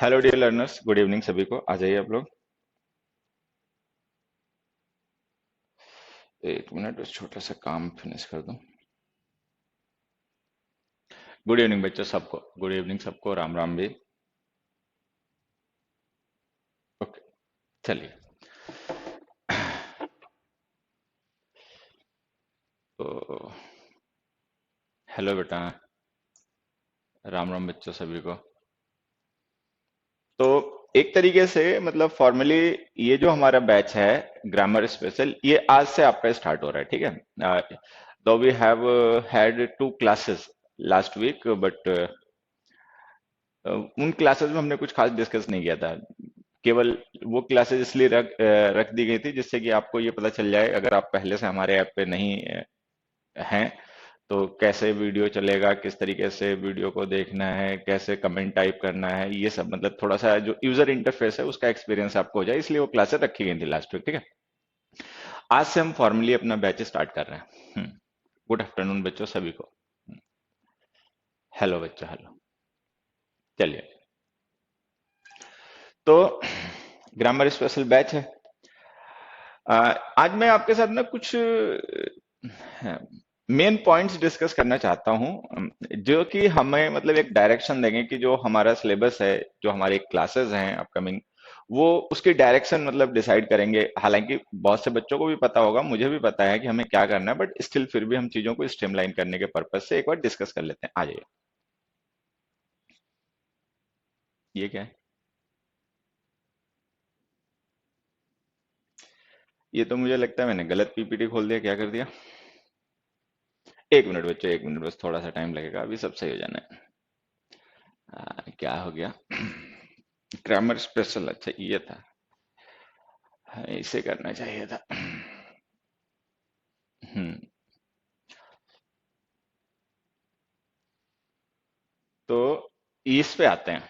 Hello dear learners, good evening सभी को। आ जाइए आप लोग। एक मिनट, बस छोटा सा काम फिनिश कर दूं। गुड इवनिंग बच्चों सबको, गुड इवनिंग सबको, राम राम भी। ओके, चलिए। तो हेलो बेटा, राम राम बच्चों सभी को। तो एक तरीके से मतलब फॉर्मली ये जो हमारा बैच है ग्रामर स्पेशल, ये आज से आपका स्टार्ट हो रहा है, ठीक है। Though we have had two classes last week, but उन क्लासेस में हमने कुछ खास डिस्कस नहीं किया था। केवल वो क्लासेस इसलिए रख दी गई थी जिससे कि आपको ये पता चल जाए, अगर आप पहले से हमारे ऐप पे नहीं हैं, तो कैसे वीडियो चलेगा, किस तरीके से वीडियो को देखना है, कैसे कमेंट टाइप करना है, ये सब मतलब थोड़ा सा जो यूजर इंटरफेस है उसका एक्सपीरियंस आपको हो जाए, इसलिए वो क्लासेस रखी गई थी लास्ट वीक, ठीक है। आज से हम फॉर्मली अपना बैच स्टार्ट कर रहे हैं। गुड आफ्टरनून बच्चों सभी को। हेलो बच्चों, हेलो। चलिए, तो ग्रामर स्पेशल बैच है। अ, आज मैं आपके साथ ना कुछ मेन पॉइंट्स डिस्कस करना चाहता हूं, जो कि हमें मतलब एक डायरेक्शन देंगे कि जो हमारा सिलेबस है, जो हमारे क्लासेस हैं अपकमिंग, वो उसकी डायरेक्शन मतलब डिसाइड करेंगे। हालांकि बहुत से बच्चों को भी पता होगा, मुझे भी पता है कि हमें क्या करना है, बट स्टिल फिर भी हम चीजों को स्ट्रीमलाइन करने के पर्पज से एक बार डिस्कस कर लेते हैं। आ जाइए। ये क्या है? ये तो मुझे लगता है मैंने गलत पीपीटी खोल दिया। क्या कर दिया? एक मिनट बच्चों, एक मिनट, बस थोड़ा सा टाइम लगेगा, अभी सब सही हो जाना है। क्या हो गया? ग्रामर स्पेशल, अच्छा ये था। हाँ, इसे करना चाहिए था। हम्म। तो इस पे आते हैं।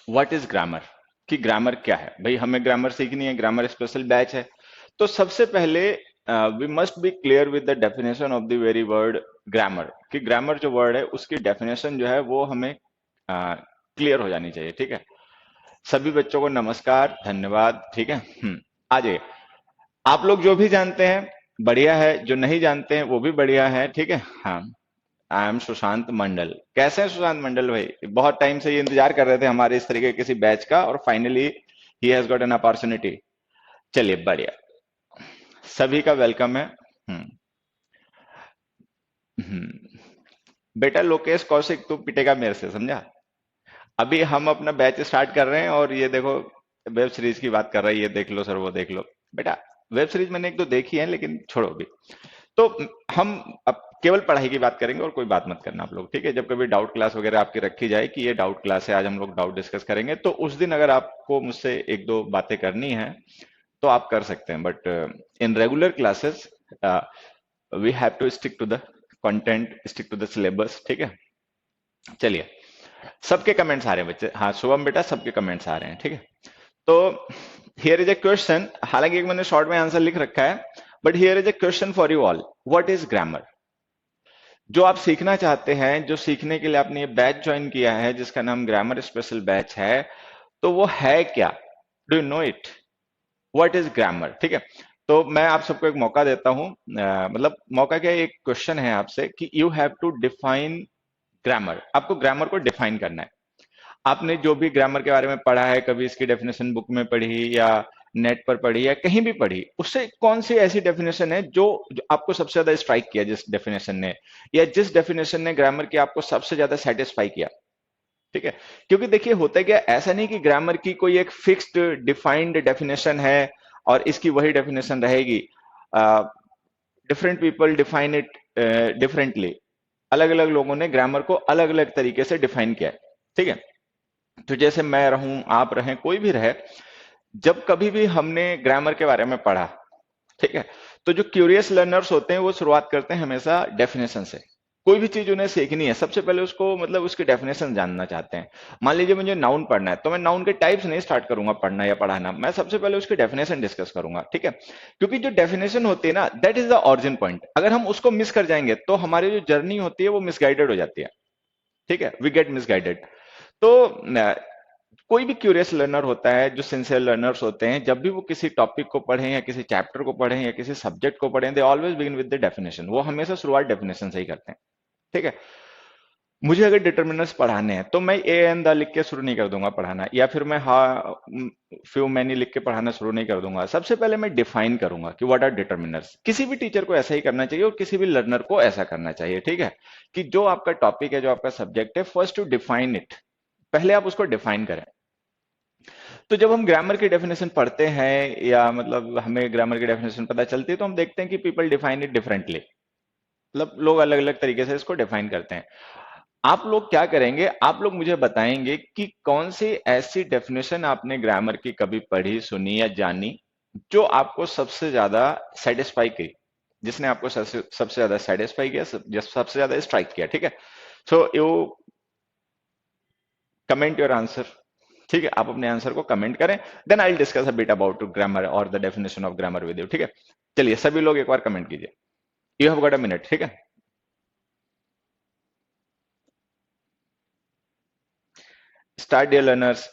What is grammar? कि ग्रामर क्या है भाई, हमें ग्रामर सीखनी है, ग्रामर स्पेशल बैच है। तो सबसे पहले we must be clear with the definition of the very word grammar. कि ग्रामर जो वर्ड है उसकी डेफिनेशन जो है वो हमें क्लियर हो जानी चाहिए, ठीक है। सभी बच्चों को नमस्कार, धन्यवाद, ठीक है। आ जाइए। आप लोग जो भी जानते हैं बढ़िया है, जो नहीं जानते हैं वो भी बढ़िया है, ठीक है। हाँ, आई एम सुशांत मंडल। कैसे हैं सुशांत मंडल भाई? बहुत टाइम से ये इंतजार कर रहे थे हमारे इस तरीके के किसी बैच का, और finally he has got an opportunity. चलिए, बढ़िया। सभी का वेलकम है। हम्म। हम्म। बेटा लोकेश कौशिक, तू पिटेगा मेरे से, समझा? अभी हम अपना बैच स्टार्ट कर रहे हैं और ये देखो, वेब सीरीज की बात कर रहा है, ये देख लो सर, वो देख लो। बेटा वेब सीरीज मैंने एक दो देखी है, लेकिन छोड़ो अभी। तो हम अब केवल पढ़ाई की बात करेंगे और कोई बात मत करना आप लोग, ठीक है। जब कभी डाउट क्लास वगैरह आपकी रखी जाए कि ये डाउट क्लास है, आज हम लोग डाउट डिस्कस करेंगे, तो उस दिन अगर आपको मुझसे एक दो बातें करनी है तो आप कर सकते हैं, but in regular classes we have to stick to the content, stick to the syllabus, ठीक है। चलिए, सबके कमेंट्स आ रहे हैं बच्चे। हाँ शुभम बेटा, सबके कमेंट्स आ रहे हैं, ठीक है। तो हियर इज ए क्वेश्चन, हालांकि एक मैंने शॉर्ट में आंसर लिख रखा है, but here is a question for you all. What is grammar? जो आप सीखना चाहते हैं, जो सीखने के लिए आपने ये बैच ज्वाइन किया है जिसका नाम ग्रामर स्पेशल बैच है, तो वो है क्या? Do you know it? What is grammar? ठीक है। तो मैं आप सबको एक मौका देता हूं, मतलब मौका क्या, एक क्वेश्चन है आपसे कि you have to define grammar. आपको ग्रामर को डिफाइन करना है। आपने जो भी ग्रामर के बारे में पढ़ा है, कभी इसकी डेफिनेशन बुक में पढ़ी या नेट पर पढ़ी या कहीं भी पढ़ी, उससे कौन सी ऐसी डेफिनेशन है जो आपको सबसे ज्यादा स्ट्राइक किया, जिस डेफिनेशन ने, या जिस डेफिनेशन ने ग्रामर की आपको सबसे ज्यादा सेटिस्फाई किया, ठीक है। क्योंकि देखिए होता है क्या, ऐसा नहीं कि ग्रामर की कोई एक फिक्स्ड डिफाइंड डेफिनेशन है और इसकी वही डेफिनेशन रहेगी। Different people define it differently. अलग अलग लोगों ने ग्रामर को अलग अलग तरीके से डिफाइन किया है, ठीक है। तो जैसे मैं रहूं, आप रहें, कोई भी रहे, जब कभी भी हमने ग्रामर के बारे में पढ़ा, ठीक है, तो जो क्यूरियस लर्नर्स होते हैं वो शुरुआत करते हैं हमेशा डेफिनेशन से। कोई भी चीज उन्हें सीखनी है, सबसे पहले उसको मतलब उसकी डेफिनेशन जानना चाहते हैं। मान लीजिए मुझे नाउन पढ़ना है, तो मैं नाउन के टाइप्स नहीं स्टार्ट करूंगा पढ़ना या पढ़ाना, मैं सबसे पहले उसकी डेफिनेशन डिस्कस करूंगा, ठीक है। क्योंकि जो डेफिनेशन होती है ना, that is the origin point. अगर हम उसको मिस कर जाएंगे तो हमारी जो जर्नी होती है वो मिसगाइडेड हो जाती है, ठीक है, वी गेट मिसगाइडेड। तो कोई भी क्यूरियस लर्नर होता है, जो सिंसियर लर्नर्स होते हैं, जब भी वो किसी टॉपिक को पढ़ें या किसी चैप्टर को पढ़ें या किसी सब्जेक्ट को पढ़ें, they always begin with the definition. वो हमेशा शुरुआत डेफिनेशन से ही करते हैं। ठीक है। मुझे अगर डिटर्मिनर्स पढ़ाने हैं तो मैं ए एंड द लिख के शुरू नहीं कर दूंगा पढ़ाना, या फिर मैं हा फ्यू मैनी लिख के पढ़ाना शुरू नहीं कर दूंगा। सबसे पहले मैं डिफाइन करूंगा कि व्हाट आर डिटर्मिनर्स। किसी भी टीचर को ऐसा ही करना चाहिए और किसी भी लर्नर को ऐसा करना चाहिए। ठीक है, कि जो आपका टॉपिक है, जो आपका सब्जेक्ट है, फर्स्ट टू डिफाइन इट। पहले आप उसको डिफाइन करें। तो जब हम ग्रामर की डेफिनेशन पढ़ते हैं या मतलब हमें ग्रामर की डेफिनेशन पता चलती है, तो हम देखते हैं कि पीपल डिफाइन इट डिफरेंटली। मतलब लोग अलग अलग तरीके से इसको डिफाइन करते हैं। आप लोग क्या करेंगे, आप लोग मुझे बताएंगे कि कौन सी ऐसी डेफिनेशन आपने ग्रामर की कभी पढ़ी, सुनी या जानी, जो आपको सबसे ज्यादा सेटिस्फाई की, जिसने आपको सबसे ज्यादा सेटिस्फाई किया, सबसे ज्यादा स्ट्राइक किया। ठीक है, so you comment your answer. ठीक है, आप अपने आंसर को कमेंट करें, then I will discuss a bit about grammar और the definition of grammar with you. ठीक है, चलिए सभी लोग एक बार कमेंट कीजिए। You have got a minute. ठीक है, start dear learners.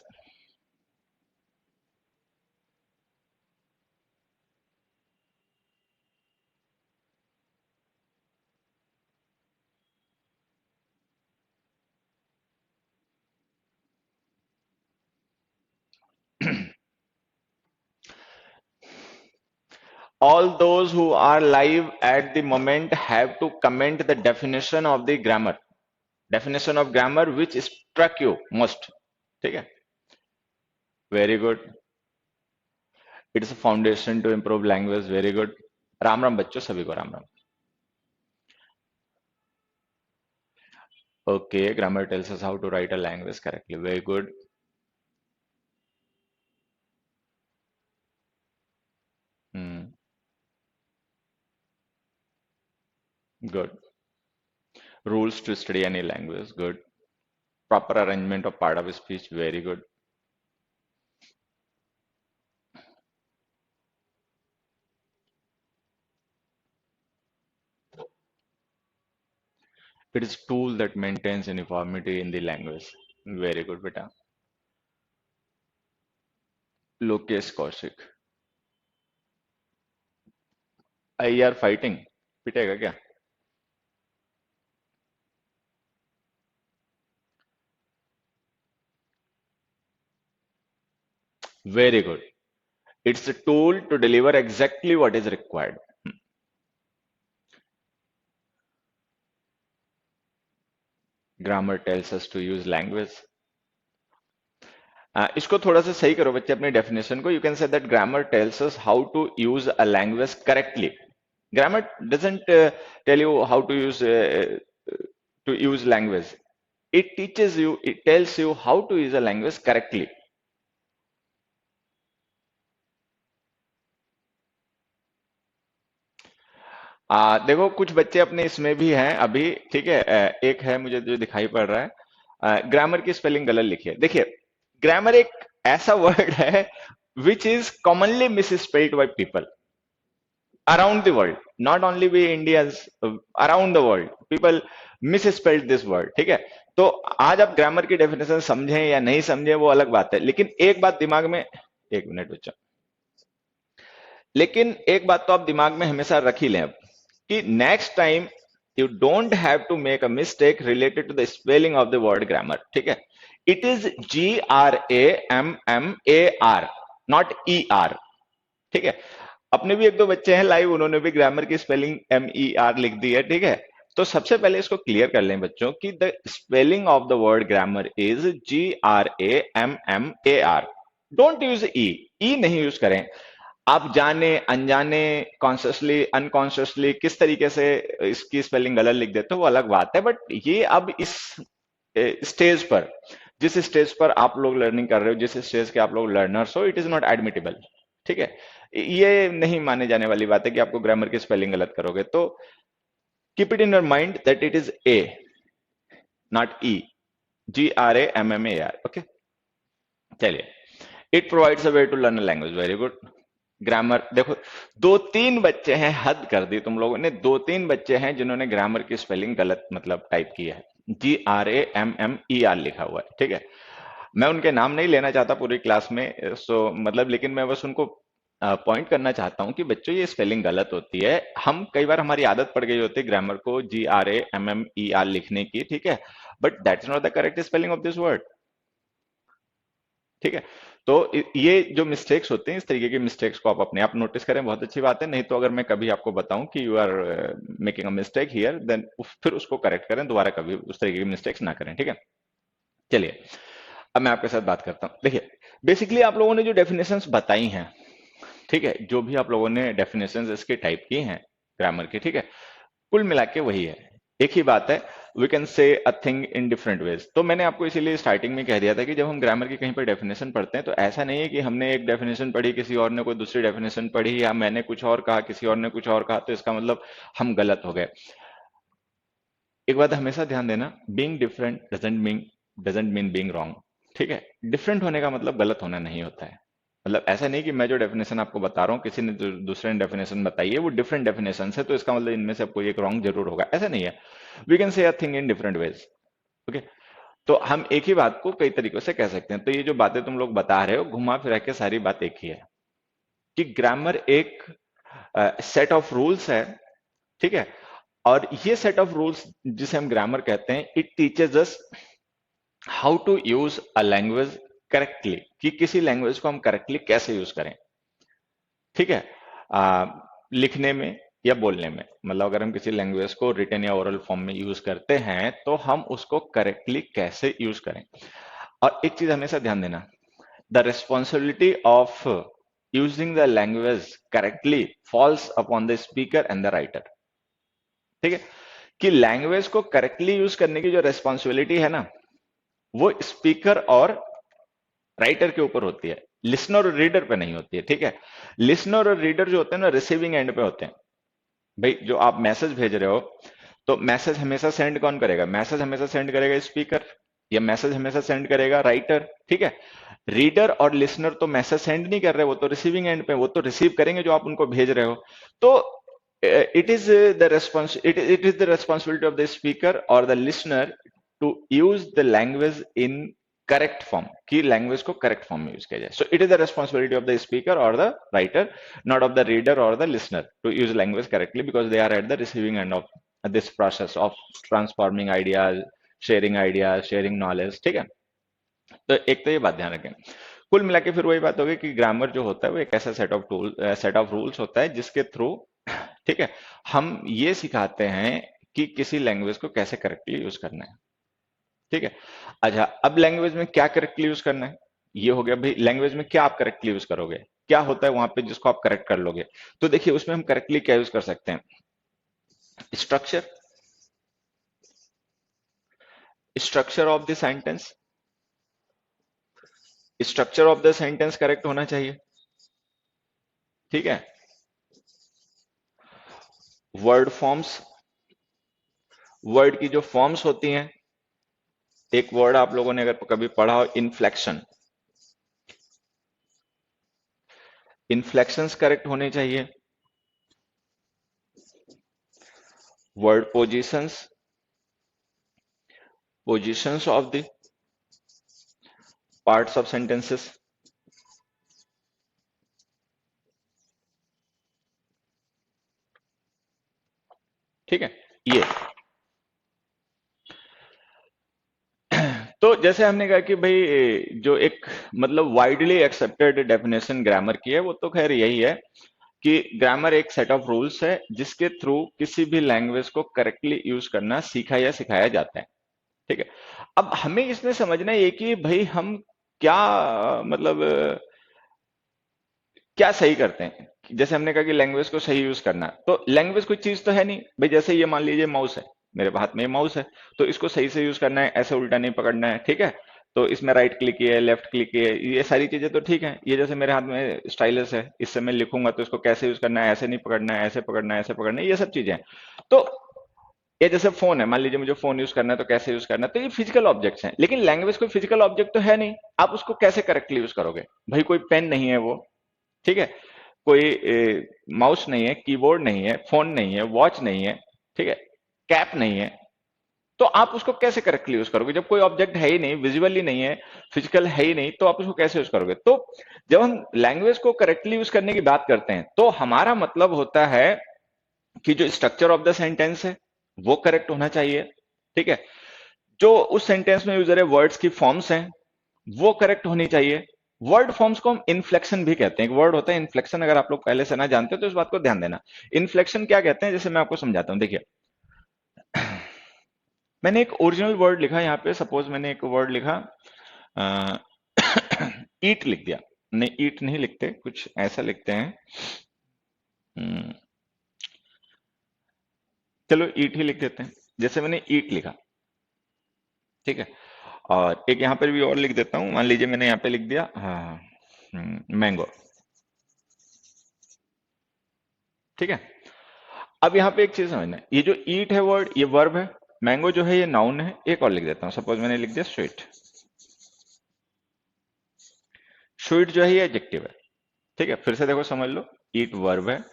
All those who are live at the moment have to comment the definition of the grammar. Definition of grammar which struck you most. ठीक है, very good. It is a foundation to improve language. Very good. Ram Ram बच्चों, सभी को Ram Ram. Okay, grammar tells us how to write a language correctly. Very good. Hmm. Good. Rules to study any language. Good. Proper arrangement of part of speech. Very good. It is a tool that maintains uniformity in the language. Very good, beta. Lokesh Kaushik. I are fighting, पिटेगा क्या? Very good. It's a tool to deliver exactly what is required. Grammar tells us to use language. इसको थोड़ा सा सही करो बच्चे अपनी definition को। You can say that grammar tells us how to use a language correctly. Grammar doesn't tell you how to use language. It teaches you, it tells you how to use a language correctly. देखो कुछ बच्चे अपने इसमें भी हैं अभी। ठीक है, एक है मुझे जो दिखाई पड़ रहा है, ग्रामर की स्पेलिंग गलत लिखी है। देखिए, ग्रामर एक ऐसा वर्ड है which is commonly misspelled by people around the world, not only we Indians, around the world people misspelled this word. ठीक है, तो आज आप ग्रामर की डेफिनेशन समझें या नहीं समझें वो अलग बात है, लेकिन एक बात दिमाग में, एक मिनट बच्चा, लेकिन एक बात तो आप दिमाग में हमेशा रख ही लें अब, कि next time you don't have to make a mistake related to the spelling of the word grammar. ठीक है, it is GRAMMAR, not ER। ठीक है, अपने भी एक दो बच्चे हैं लाइव, उन्होंने भी ग्रामर की स्पेलिंग MER लिख दी है। ठीक है, तो सबसे पहले इसको क्लियर कर लें बच्चों कि the spelling of the word grammar is GRAMMAR। Don't use E नहीं यूज करें। आप जाने अनजाने, कॉन्शियसली अनकॉन्शियसली किस तरीके से इसकी स्पेलिंग गलत लिख देते हो वो अलग बात है, बट ये अब इस स्टेज पर, जिस स्टेज पर आप लोग लर्निंग कर रहे हो, जिस स्टेज के आप लोग लर्नर्स हो, इट इज नॉट एडमिटेबल। ठीक है, ये नहीं माने जाने वाली बात है कि आपको ग्रामर की स्पेलिंग गलत करोगे तो keep it in your mind that it is A, not E. GRAMMAR। Okay, चलिए। It provides a way to learn language. Very good. Grammar देखो, दो तीन बच्चे हैं, हद कर दी तुम लोगों ने, दो तीन बच्चे हैं जिन्होंने ग्रामर की स्पेलिंग गलत मतलब टाइप की है, GRAMMER लिखा हुआ है। ठीक है, मैं उनके नाम नहीं लेना चाहता पूरी क्लास में, सो मतलब, लेकिन मैं बस उनको पॉइंट करना चाहता हूं कि बच्चों ये स्पेलिंग गलत होती है। हम कई बार हमारी आदत पड़ गई होती है ग्रामर को GRAMMER लिखने की, ठीक है, but that is not the correct spelling of this word. ठीक है, तो ये जो मिस्टेक्स होते हैं, इस तरीके के मिस्टेक्स को आप अपने आप नोटिस करें, बहुत अच्छी बात है। नहीं तो अगर मैं कभी आपको बताऊं कि you are making a mistake here, then फिर उसको करेक्ट करें, दोबारा कभी उस तरीके की मिस्टेक्स ना करें। ठीक है, चलिए अब मैं आपके साथ बात करता हूं। देखिए, बेसिकली आप लोगों ने जो डेफिनेशंस बताई हैं, ठीक है, जो भी आप लोगों ने डेफिनेशंस इसके टाइप की हैं ग्रामर की, ठीक है, कुल मिला के वही है, एक ही बात है। We can say a thing in different ways. तो मैंने आपको इसीलिए स्टार्टिंग में कह दिया था कि जब हम ग्रामर की कहीं पर डेफिनेशन पढ़ते हैं, तो ऐसा नहीं है कि हमने एक डेफिनेशन पढ़ी, किसी और ने कोई दूसरी डेफिनेशन पढ़ी, या मैंने कुछ और कहा, किसी और ने कुछ और कहा, तो इसका मतलब हम गलत हो गए। एक बात हमेशा ध्यान देना, being different doesn't mean being wrong. ठीक है, डिफरेंट होने का मतलब गलत होना नहीं होता है। मतलब ऐसा नहीं कि मैं जो डेफिनेशन आपको बता रहा हूँ, किसी ने दूसरे ने डेफिनेशन बताई है, वो डिफरेंट डेफिनेशन है, तो इसका मतलब इनमें से कोई एक रॉन्ग जरूर होगा, ऐसा नहीं है। We can say a thing in different ways. Okay, तो हम एक ही बात को कई तरीकों से कह सकते हैं। तो ये जो बातें तुम लोग बता रहे हो, घुमा फिरा के सारी बात एक ही है कि ग्रामर एक सेट ऑफ रूल्स है। ठीक है, और ये सेट ऑफ रूल्स जिसे हम ग्रामर कहते हैं, it teaches us how to use a language correctly, कि किसी लैंग्वेज को हम करेक्टली कैसे यूज करें। ठीक है, आ, लिखने में या बोलने में, मतलब अगर हम किसी लैंग्वेज को रिटन या ओरल फॉर्म में यूज करते हैं, तो हम उसको करेक्टली कैसे यूज करें। और एक चीज हमेशा ध्यान देना, the responsibility of using the language correctly false upon the speaker and the writer. ठीक है, कि लैंग्वेज को करेक्टली यूज करने की जो रेस्पॉन्सिबिलिटी है ना, वो स्पीकर और राइटर के ऊपर होती है, लिसनर और रीडर पे नहीं होती है। ठीक है, लिसनर और रीडर जो होते हैं ना, रिसीविंग एंड पे होते हैं। भाई जो आप मैसेज भेज रहे हो, तो मैसेज हमेशा सेंड कौन करेगा? मैसेज हमेशा सेंड करेगा स्पीकर, या मैसेज हमेशा सेंड करेगा राइटर। ठीक है, रीडर और लिसनर तो मैसेज सेंड नहीं कर रहे, वो तो रिसीविंग एंड पे, वो तो रिसीव करेंगे जो आप उनको भेज रहे हो। तो it is the responsibility of the speaker or the listener to use the language in correct form, की लैंग्वेज को करेक्ट फॉर्म में यूज किया जाए। So it is the responsibility of the speaker और the writer, not of the reader और the listener, to use language correctly, because they are at the receiving end of this process of transforming ideas, sharing knowledge. ठीक है, तो एक तो ये बात ध्यान रखें। कुल मिला के फिर वही बात होगी कि ग्रामर जो होता है वो एक ऐसा सेट ऑफ रूल्स होता है जिसके थ्रू, ठीक है, हम ये सिखाते हैं कि किसी लैंग्वेज को कैसे करेक्टली यूज करना है। ठीक है, अच्छा, अब लैंग्वेज में क्या करेक्टली यूज करना है, ये हो गया। भाई लैंग्वेज में क्या आप करेक्टली यूज करोगे, क्या होता है वहां पे जिसको आप करेक्ट कर लोगे? तो देखिए, उसमें हम करेक्टली क्या यूज कर सकते हैं? Structure, structure of the sentence, structure of the sentence correct होना चाहिए। ठीक है, वर्ड फॉर्म्स, वर्ड की जो फॉर्म्स होती हैं, एक वर्ड आप लोगों ने अगर कभी पढ़ा हो, इन्फ्लेक्शन, इन्फ्लेक्शंस करेक्ट होने चाहिए। Word positions, positions of the parts of sentences. ठीक है, ये तो जैसे हमने कहा कि भाई जो एक मतलब वाइडली एक्सेप्टेड डेफिनेशन ग्रामर की है, वो तो खैर यही है कि ग्रामर एक सेट ऑफ रूल्स है जिसके थ्रू किसी भी लैंग्वेज को करेक्टली यूज करना सीखा या सिखाया जाता है। ठीक है, अब हमें इसमें समझना है कि भाई हम क्या, मतलब क्या सही करते हैं। जैसे हमने कहा कि लैंग्वेज को सही यूज करना, तो लैंग्वेज कोई चीज तो है नहीं भाई। जैसे ये मान लीजिए माउस है, मेरे हाथ में माउस है, तो इसको सही से यूज करना है, ऐसे उल्टा नहीं पकड़ना है। ठीक है, तो इसमें राइट क्लिक है, लेफ्ट क्लिक है, ये सारी चीजें तो ठीक है। ये जैसे मेरे हाथ में स्टाइलस है, इससे मैं लिखूंगा तो इसको कैसे यूज करना है, ऐसे नहीं पकड़ना है, ऐसे पकड़ना है, ऐसे पकड़ना है, ये सब चीजें हैं। तो ये जैसे फोन है, मान लीजिए मुझे फोन यूज करना है, तो कैसे यूज करना है, तो ये फिजिकल ऑब्जेक्ट्स हैं। लेकिन लैंग्वेज कोई फिजिकल ऑब्जेक्ट तो है नहीं, आप उसको कैसे करेक्टली यूज करोगे? भाई कोई पेन नहीं है वो, ठीक है, कोई माउस नहीं है, कीबोर्ड नहीं है, फोन नहीं है, वॉच नहीं है, ठीक है, कैप नहीं है, तो आप उसको कैसे करेक्टली यूज करोगे जब कोई ऑब्जेक्ट है ही नहीं, विजुअली नहीं है, फिजिकल है ही नहीं, तो आप उसको कैसे यूज करोगे? तो जब हम लैंग्वेज को करेक्टली यूज करने की बात करते हैं तो हमारा मतलब होता है कि जो स्ट्रक्चर ऑफ द सेंटेंस है वो करेक्ट होना चाहिए, ठीक है। जो उस सेंटेंस में यूज हो रहे वर्ड्स की फॉर्म्स हैं वो करेक्ट होनी चाहिए। वर्ड फॉर्म्स को हम इन्फ्लेक्शन भी कहते हैं, एक वर्ड होता है इन्फ्लेक्शन, अगर आप लोग पहले से ना जानते हो तो इस बात को ध्यान देना। इन्फ्लेक्शन क्या कहते हैं, जैसे मैं आपको समझाता हूं, देखिए। मैंने एक ओरिजिनल वर्ड लिखा यहाँ पे, सपोज मैंने एक वर्ड लिखा, ईट लिख दिया। नहीं, ईट नहीं लिखते, कुछ ऐसा लिखते हैं, हम्म, चलो ईट ही लिख देते हैं। जैसे मैंने ईट लिखा, ठीक है। और एक यहाँ पर भी और लिख देता हूँ, मान लीजिए मैंने यहाँ पे लिख दिया, हाँ, मैंगो, ठीक है। अब यहाँ पे एक चीज समझना है, ये जो ईट है वर्ड, ये वर्ब है, मैंगो जो है ये नाउन है। एक और लिख देता हूँ, सपोज मैंने लिख दिया स्वीट। स्वीट जो है ये एडजेक्टिव है, ठीक है। फिर से देखो समझ लो, ईट वर्ब है,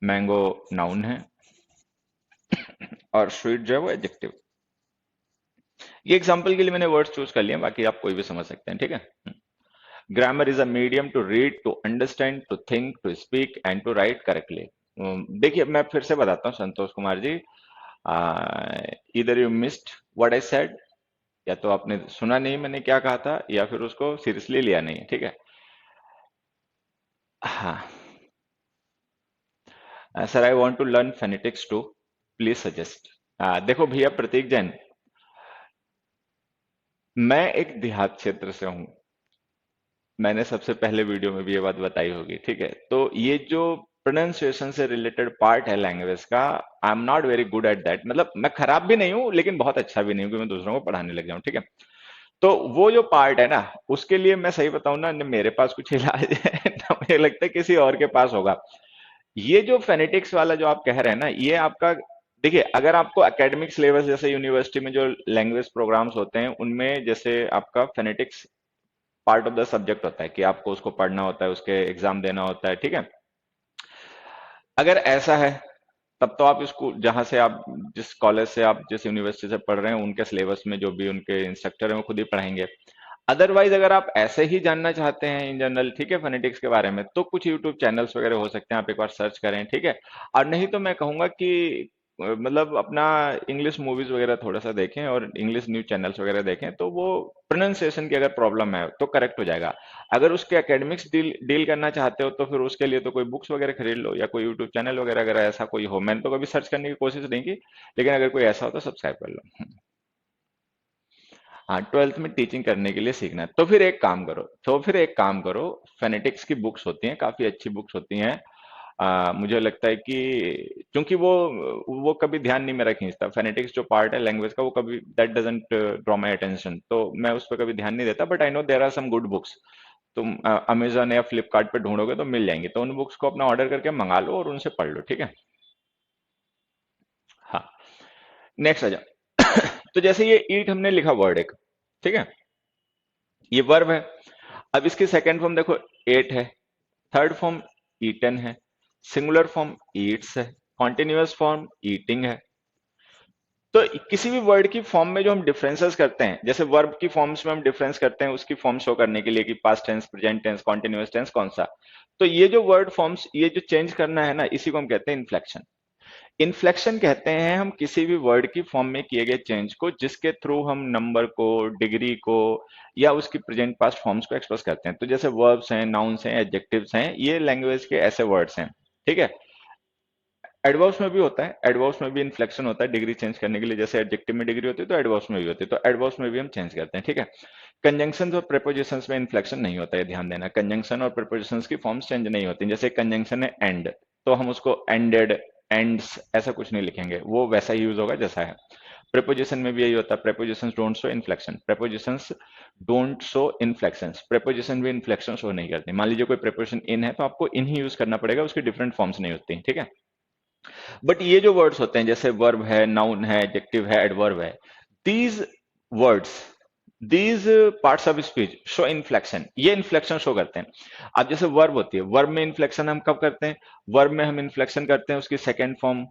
मैंगो नाउन है, और स्वीट जो है वो एडजेक्टिव। ये एग्जांपल के लिए मैंने वर्ड्स चूज कर लिए, बाकी आप कोई भी समझ सकते हैं, ठीक है। Grammar is a medium to read, to understand, to think, to speak and to write correctly. देखिए मैं फिर से बताता हूँ संतोष कुमार जी, इधर you missed what I said, या तो आपने सुना नहीं मैंने क्या कहा था, या फिर उसको सीरियसली लिया नहीं, ठीक है। हाँ, sir I want to learn phonetics too, please suggest. देखो भैया प्रतीक जैन, मैं एक देहात क्षेत्र से हूँ, मैंने सबसे पहले वीडियो में भी ये बात बताई होगी, ठीक है। तो ये जो प्रोनाउंसिएशन से रिलेटेड पार्ट है लैंग्वेज का, I am not very good at that, मतलब मैं खराब भी नहीं हूँ लेकिन बहुत अच्छा भी नहीं हूँ कि मैं दूसरों को पढ़ाने लग जाऊँ, ठीक है। तो वो जो पार्ट है ना, उसके लिए मैं सही बताऊं ना, न मेरे पास कुछ इलाज है ना मुझे लगता है किसी और के पास होगा। ये जो फेनेटिक्स वाला जो आप कह रहे हैं ना, ये आपका, देखिए अगर आपको एकेडमिक सिलेबस जैसे यूनिवर्सिटी में जो लैंग्वेज प्रोग्राम्स होते हैं उनमें जैसे आपका phonetics part of the subject होता है कि आपको उसको पढ़ना होता है, उसके एग्जाम देना होता है, ठीक है। अगर ऐसा है तब तो आप स्कूल जहां से आप, जिस कॉलेज से आप, जिस यूनिवर्सिटी से पढ़ रहे हैं उनके सिलेबस में जो भी उनके इंस्ट्रक्टर हैं वो खुद ही पढ़ाएंगे। अदरवाइज अगर आप ऐसे ही जानना चाहते हैं इन जनरल, ठीक है, फोनेटिक्स के बारे में, तो कुछ यूट्यूब चैनल्स वगैरह हो सकते हैं, आप एक बार सर्च करें, ठीक है। और नहीं तो मैं कहूंगा कि मतलब अपना इंग्लिश मूवीज वगैरह थोड़ा सा देखें और इंग्लिश न्यूज चैनल्स वगैरह देखें, तो वो प्रोनाउंसिएशन की अगर प्रॉब्लम है तो करेक्ट हो जाएगा। अगर उसके एकेडमिक्स डील डील करना चाहते हो तो फिर उसके लिए तो कोई बुक्स वगैरह खरीद लो, या कोई यूट्यूब चैनल वगैरह अगर ऐसा कोई हो। मैंने तो कभी सर्च करने की कोशिश नहीं की, लेकिन अगर कोई ऐसा हो तो सब्सक्राइब कर लो। हाँ, 12th में टीचिंग करने के लिए सीखना है तो फिर एक काम करो, फेनेटिक्स की बुक्स होती हैं, काफी अच्छी बुक्स होती हैं। मुझे लगता है कि क्योंकि वो कभी ध्यान नहीं मेरा खींचता, फेनेटिक्स जो पार्ट है लैंग्वेज का वो कभी that doesn't draw my attention, तो मैं उस पर कभी ध्यान नहीं देता। But I know there are some good books. तुम अमेजोन या फ्लिपकार्ट पे ढूंढोगे तो मिल जाएंगी, तो उन बुक्स को अपना ऑर्डर करके मंगा लो और उनसे पढ़ लो, ठीक है। हाँ, नेक्स्ट आ जाओ। तो जैसे ये ईट हमने लिखा वर्ड एक, ठीक है, ये वर्ब है। अब इसकी सेकंड फॉर्म देखो, एट है, थर्ड फॉर्म ईटन है, सिंगुलर फॉर्म ईट्स है, कॉन्टिन्यूअस फॉर्म ईटिंग है। तो किसी भी वर्ड की फॉर्म में जो हम डिफरेंसेस करते हैं, जैसे वर्ब की फॉर्म्स में हम डिफरेंस करते हैं उसकी फॉर्म शो करने के लिए कि past tense, present tense, continuous tense कौन सा, तो ये जो वर्ड फॉर्म्स, ये जो चेंज करना है ना, इसी को हम कहते हैं इन्फ्लेक्शन। इन्फ्लेक्शन कहते हैं हम किसी भी वर्ड की फॉर्म में किए गए चेंज को, जिसके थ्रू हम नंबर को, डिग्री को, या उसकी प्रेजेंट पास्ट फॉर्म्स को एक्सप्रेस करते हैं। तो जैसे वर्ब्स हैं, नाउन्स हैं, एडजेक्टिव्स हैं, ये लैंग्वेज के ऐसे वर्ड्स हैं, ठीक है। एडवर्ब्स में भी होता है, एडवर्ब्स में भी इन्फ्लेक्शन होता है डिग्री चेंज करने के लिए, जैसे एडजेक्टिव में डिग्री होती है तो एडवर्ब्स में भी होती है, तो एडवर्ब्स में भी हम चेंज करते हैं, ठीक है। कंजंक्शंस और प्रेपोजिशंस में इन्फ्लेक्शन नहीं होता है, ध्यान देना। कंजंक्शन और प्रेपोजिशंस की फॉर्म्स चेंज नहीं होती, जैसे कंजंक्शन है एंड, तो हम उसको एंडेड, एंड्स ऐसा कुछ नहीं लिखेंगे, वो वैसा ही यूज होगा जैसा है। प्रेपोजिशन में भी यही होता है, prepositions don't show inflection, prepositions don't show inflections, preposition भी इन्फ्लेक्शन शो नहीं करते। मान लीजिए कोई प्रेपोजिशन इन है तो आपको इन ही यूज करना पड़ेगा, उसकी डिफरेंट फॉर्म्स नहीं होती, ठीक है। बट ये जो वर्ड्स होते हैं जैसे वर्ब है, नाउन है, एडजेक्टिव है, एडवर्ब है, these words, these parts of speech show inflection, ये इन्फ्लेक्शन शो करते हैं। अब जैसे वर्ब होती है, वर्ब में इन्फ्लेक्शन हम कब करते हैं? वर्ब में हम इन्फ्लेक्शन करते हैं उसकी सेकेंड फॉर्म,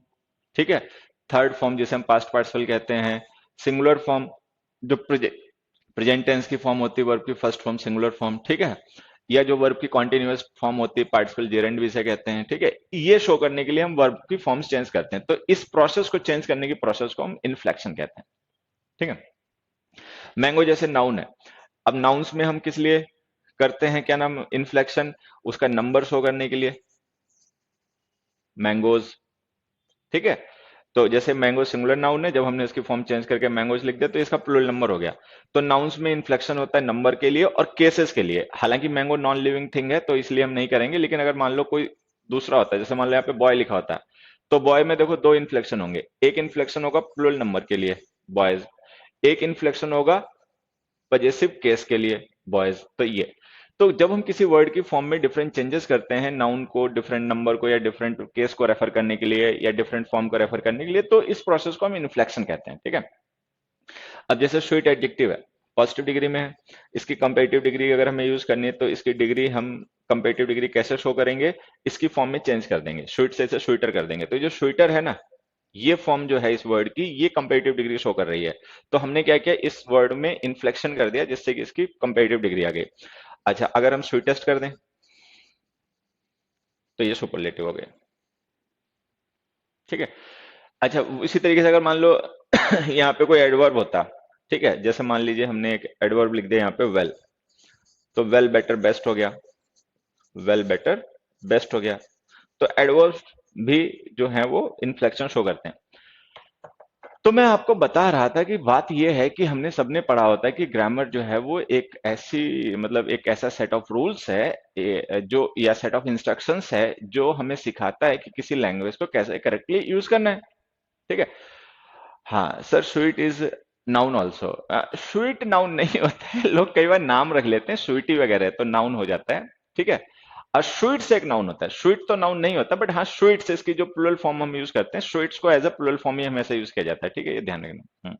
ठीक है, थर्ड फॉर्म जिसे हम पास्ट पार्टिसिपल कहते हैं, सिंगुलर फॉर्म जो प्रेजेंट टेंस की फॉर्म होती है वर्ब की, फर्स्ट फॉर्म सिंगुलर फॉर्म, ठीक है, या जो वर्ब की कॉन्टिन्यूअस फॉर्म होती है पार्टिसिपल जेरेंड भी से कहते हैं, ठीक है। ये शो करने के लिए हम वर्ब की फॉर्म्स चेंज करते हैं, तो इस प्रोसेस को चेंज करने की प्रोसेस को हम इन्फ्लेक्शन कहते हैं, ठीक है। मैंगो जैसे नाउन है, अब नाउन्स में हम किस लिए करते हैं, क्या नाम, इन्फ्लेक्शन, उसका नंबर शो करने के लिए, मैंगोज, ठीक है। तो जैसे मैंगो सिंगुलर नाउन है, जब हमने इसकी फॉर्म चेंज करके मैंगोज लिख दिया तो इसका प्लूरल नंबर हो गया। तो नाउन्स में इन्फ्लेक्शन होता है नंबर के लिए और केसेस के लिए। हालांकि मैंगो नॉन लिविंग थिंग है तो इसलिए हम नहीं करेंगे, लेकिन अगर मान लो कोई दूसरा होता है, जैसे मान लो यहाँ पे बॉय लिखा होता है, तो बॉय में देखो दो इन्फ्लेक्शन होंगे, एक इन्फ्लेक्शन होगा प्लूरल नंबर के लिए बॉयज, एक इन्फ्लेक्शन होगा पजेसिव केस के लिए बॉयज। तो ये, तो जब हम किसी वर्ड की फॉर्म में डिफरेंट चेंजेस करते हैं, नाउन को डिफरेंट नंबर को या डिफरेंट केस को रेफर करने के लिए या डिफरेंट फॉर्म को रेफर करने के लिए, तो इस प्रोसेस को हम इन्फ्लेक्शन कहते हैं, ठीक है। अब जैसे स्वीट एडजेक्टिव है, पॉजिटिव डिग्री में है, इसकी कंपेरेटिव डिग्री अगर हमें यूज करनी है तो इसकी डिग्री हम कंपेरेटिव डिग्री कैसे शो करेंगे, इसकी फॉर्म में चेंज कर देंगे, स्वीट से इसे स्वीटर कर देंगे। तो जो स्वीटर है ना, ये फॉर्म जो है इस वर्ड की, ये कंपेरेटिव डिग्री शो कर रही है। तो हमने क्या किया, इस वर्ड में इन्फ्लेक्शन कर दिया जिससे कि इसकी कंपेरेटिव डिग्री आ गई। अच्छा, अगर हम स्वीटेस्ट कर दें तो ये सुपरलेटिव हो गया, ठीक है। अच्छा, इसी तरीके से अगर मान लो यहाँ पे कोई एडवर्ब होता, ठीक है, जैसे मान लीजिए हमने एक एडवर्ब लिख दिया यहाँ पे वेल, तो वेल बेटर बेस्ट हो गया, वेल बेटर बेस्ट हो गया। तो एडवर्ब भी जो है वो इन्फ्लेक्शन शो करते हैं। तो मैं आपको बता रहा था कि बात यह है कि हमने सबने पढ़ा होता है कि ग्रामर जो है वो एक ऐसी, मतलब एक ऐसा सेट ऑफ रूल्स है जो, या सेट ऑफ इंस्ट्रक्शंस है जो हमें सिखाता है कि किसी लैंग्वेज को कैसे करेक्टली यूज करना है, ठीक है। हाँ sir, sweet is noun also, sweet noun नहीं होता है, लोग कई बार नाम रख लेते हैं स्वीटी वगैरह तो नाउन हो जाता है, ठीक है। और स्वीट्स एक नाउन होता है, स्वीट तो नाउन नहीं होता, बट हाँ स्वीट्स इसकी जो प्लूरल फॉर्म हम यूज करते हैं, स्वीट्स को एज अ प्लूरल फॉर्म ही हमेशा यूज किया जाता है, ठीक है, ये ध्यान रखना।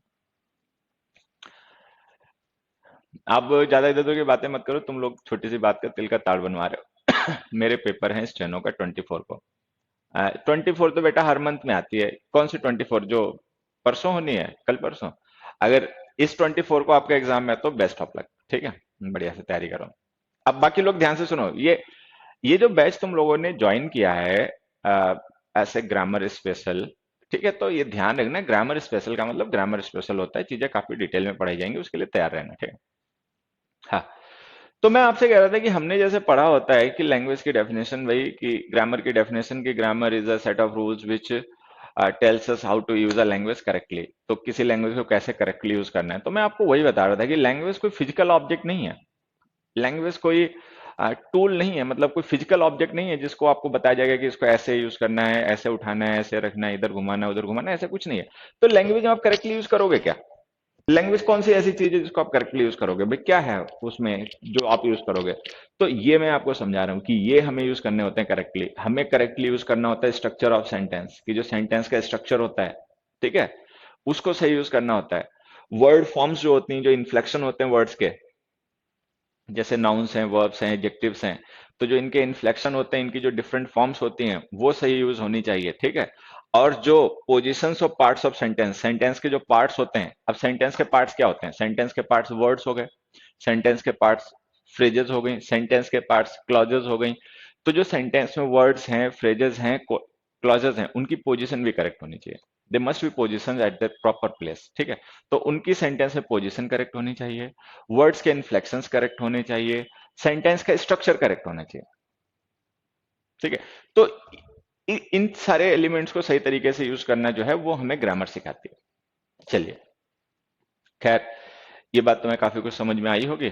आप ज्यादा इधर उधर की बातें मत करो, तुम लोग छोटी सी बात का तिल का ताड़ बनवा रहे हो। मेरे पेपर हैं स्टेनो का 24 को, 24 तो बेटा हर मंथ में आती है, कौन सी 24, जो परसों होनी है, कल परसों। अगर इस 24 को आपका एग्जाम है तो बेस्ट ऑफ लक, ठीक है, बढ़िया से तैयारी करो। अब बाकी लोग ध्यान से सुनो, ये जो बैच तुम लोगों ने ज्वाइन किया है ऐसे ग्रामर स्पेशल, ठीक है, तो ये ध्यान रखना, ग्रामर स्पेशल का मतलब ग्रामर स्पेशल होता है, चीजें काफी डिटेल में पढ़ाई जाएंगी, उसके लिए तैयार रहना, ठीक है। हाँ, तो मैं आपसे कह रहा था कि हमने जैसे पढ़ा होता है कि लैंग्वेज की डेफिनेशन, वही कि ग्रामर की डेफिनेशन, की grammar is a set of rules which tells us how to use a language correctly, तो किसी लैंग्वेज को कैसे करेक्टली यूज करना है। तो मैं आपको वही बता रहा था कि लैंग्वेज कोई फिजिकल ऑब्जेक्ट नहीं है, लैंग्वेज कोई टूल नहीं है, मतलब कोई फिजिकल ऑब्जेक्ट नहीं है जिसको आपको बताया जाएगा कि इसको ऐसे यूज करना है, ऐसे उठाना है, ऐसे रखना है, इधर घुमाना है उधर घुमाना है, ऐसा कुछ नहीं है। तो लैंग्वेज में आप करेक्टली यूज करोगे क्या, लैंग्वेज कौन सी ऐसी चीज है जिसको आप करेक्टली यूज करोगे, भाई क्या है उसमें जो आप यूज करोगे। तो ये मैं आपको समझा रहा हूँ कि ये हमें यूज करने होते हैं करेक्टली, हमें करेक्टली यूज करना होता है स्ट्रक्चर ऑफ सेंटेंस, कि जो सेंटेंस का स्ट्रक्चर होता है, ठीक है, उसको सही यूज करना होता है। वर्ड फॉर्म्स जो होती हैं, जो इन्फ्लेक्शन होते हैं वर्ड्स के, जैसे नाउन्स हैं, वर्ब्स हैं, एडजेक्टिव्स हैं, तो जो इनके इन्फ्लेक्शन होते हैं, इनकी जो डिफरेंट फॉर्म्स होती हैं वो सही यूज होनी चाहिए, ठीक है। और जो positions of parts of sentence, sentence के जो पार्ट्स होते हैं, अब सेंटेंस के पार्ट्स क्या होते हैं, सेंटेंस के पार्ट्स वर्ड्स हो गए, सेंटेंस के पार्ट्स फ्रेजेस हो गई, सेंटेंस के पार्ट्स क्लॉजेस हो गई। तो जो सेंटेंस में वर्ड्स हैं, फ्रेजेस हैं, क्लॉजेस हैं, उनकी पोजीशन भी करेक्ट होनी चाहिए, they must be position at the proper place, ठीक है। तो उनकी सेंटेंस में पोजीशन करेक्ट होनी चाहिए, वर्ड्स के इन्फ्लेक्शंस करेक्ट होने चाहिए, सेंटेंस का स्ट्रक्चर करेक्ट होना चाहिए, ठीक है। तो इन सारे एलिमेंट्स को सही तरीके से यूज करना जो है वो हमें ग्रामर सिखाती है। चलिए, खैर, ये बात तुम्हें काफी कुछ समझ में आई होगी।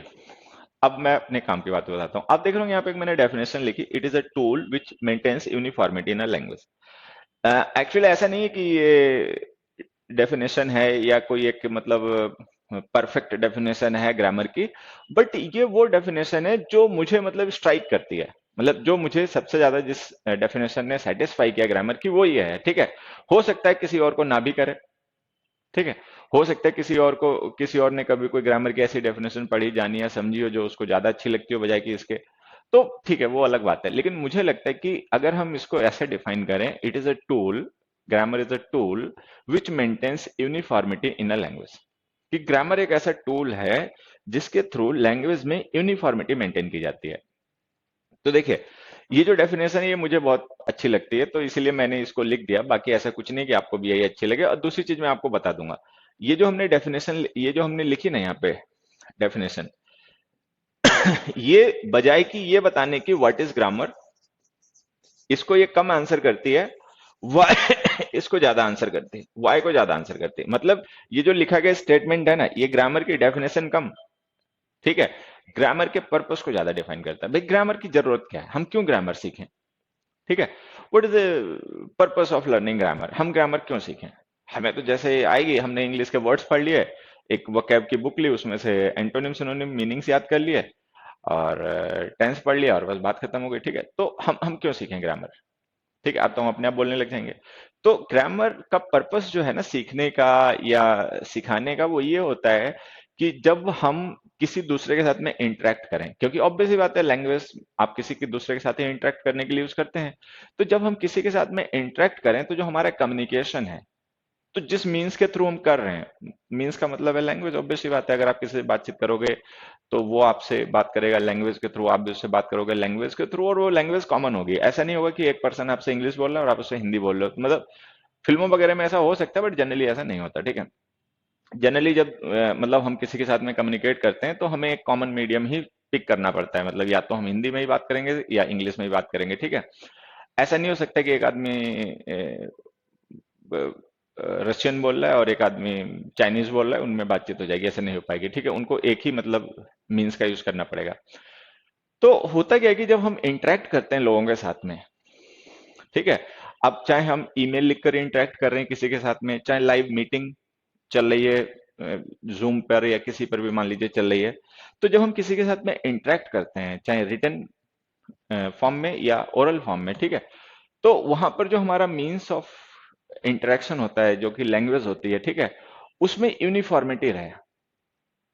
अब मैं अपने काम की बात बताता हूँ। आप देख रहे हो यहाँ पे एक मैंने डेफिनेशन लिखी, it is a tool which maintains uniformity in a language. Actually ऐसा नहीं है कि ये डेफिनेशन है या कोई एक, मतलब परफेक्ट डेफिनेशन है ग्रामर की, बट ये वो डेफिनेशन है जो मुझे मतलब स्ट्राइक करती है, मतलब जो मुझे सबसे ज्यादा जिस डेफिनेशन ने सेटिस्फाई किया ग्रामर की वो ये है, ठीक है। हो सकता है किसी और को ना भी करे, ठीक है, हो सकता है किसी और को, किसी और ने कभी कोई ग्रामर की ऐसी डेफिनेशन पढ़ी, जानी या समझी हो जो उसको ज्यादा अच्छी लगती हो बजाय कि इसके, तो ठीक है, वो अलग बात है। लेकिन मुझे लगता है कि अगर हम इसको ऐसे डिफाइन करें, it is a tool grammar is a tool which maintains uniformity in a language. कि ग्रामर एक ऐसा टूल है जिसके थ्रू लैंग्वेज में यूनिफॉर्मिटी मेंटेन की जाती है। तो देखिए, ये जो डेफिनेशन है ये मुझे बहुत अच्छी लगती है, तो इसीलिए मैंने इसको लिख दिया। बाकी ऐसा कुछ नहीं कि आपको भी यही अच्छी लगे। और दूसरी चीज मैं आपको बता दूंगा, ये जो हमने लिखी ना यहाँ पे डेफिनेशन, ये बजाय कि ये बताने की व्हाट इज ग्रामर, इसको ये कम आंसर करती है, वाई इसको ज्यादा आंसर करती है, वाई को ज्यादा आंसर करती है। मतलब ये जो लिखा गया स्टेटमेंट है ना, ये ग्रामर की डेफिनेशन कम, ठीक है, ग्रामर के पर्पस को ज्यादा डिफाइन करता है। भाई ग्रामर की जरूरत क्या है, हम क्यों ग्रामर सीखें, ठीक है, what is the purpose of learning grammar, हम ग्रामर क्यों सीखें। हमें तो जैसे आएगी, हमने इंग्लिश के वर्ड्स पढ़ लिए, एक वोकैब की बुक ली, उसमें से एंटोनिम सिनोनिम मीनिंग्स याद कर लिए, और टेंस पढ़ लिया, और बस बात खत्म हो गई, ठीक है। तो हम क्यों सीखें ग्रामर, ठीक है, अब तो हम अपने आप बोलने लग जाएंगे। तो ग्रामर का पर्पस जो है ना सीखने का या सिखाने का, वो ये होता है कि जब हम किसी दूसरे के साथ में इंटरेक्ट करें, क्योंकि ऑब्वियस सी बात है, लैंग्वेज आप किसी के दूसरे के साथ ही इंटरेक्ट करने के लिए यूज करते हैं। तो जब हम किसी के साथ में इंटरेक्ट करें, तो जो हमारा कम्युनिकेशन है, तो जिस मीन्स के थ्रू हम कर रहे हैं, मीन्स का मतलब है लैंग्वेज, ऑब्वियस सी बात है। अगर आप किसी से बातचीत करोगे तो वो आपसे बात करेगा लैंग्वेज के थ्रू, आप भी उससे बात करोगे लैंग्वेज के थ्रू, और वो लैंग्वेज कॉमन होगी। ऐसा नहीं होगा कि एक पर्सन आपसे इंग्लिश बोल रहा है और आप उससे हिंदी बोल रहे हो, मतलब फिल्मों वगैरह में ऐसा हो सकता है, बट जनरली ऐसा नहीं होता, ठीक है। जनरली जब मतलब हम किसी के साथ में कम्युनिकेट करते हैं, तो हमें एक कॉमन मीडियम ही पिक करना पड़ता है, मतलब या तो हम हिंदी में ही बात करेंगे या इंग्लिश में ही बात करेंगे, ठीक है। ऐसा नहीं हो सकता कि एक आदमी रशियन बोल रहा है और एक आदमी चाइनीज बोल रहा है, उनमें बातचीत हो जाएगी, ऐसे नहीं हो पाएगी, ठीक है। उनको एक ही मतलब मीन्स का यूज करना पड़ेगा। तो होता क्या है कि जब हम इंटरेक्ट करते हैं लोगों के साथ में, ठीक है, अब चाहे हम ईमेल लिखकर इंटरेक्ट कर रहे हैं किसी के साथ में, चाहे लाइव मीटिंग चल रही है जूम पर या किसी पर भी मान लीजिए चल रही है, तो जब हम किसी के साथ में इंटरेक्ट करते हैं, चाहे रिटन फॉर्म में या ओरल फॉर्म में, ठीक है, तो वहां पर जो हमारा मीन्स ऑफ इंटरेक्शन होता है, जो कि लैंग्वेज होती है, ठीक है, उसमें यूनिफॉर्मिटी रहे।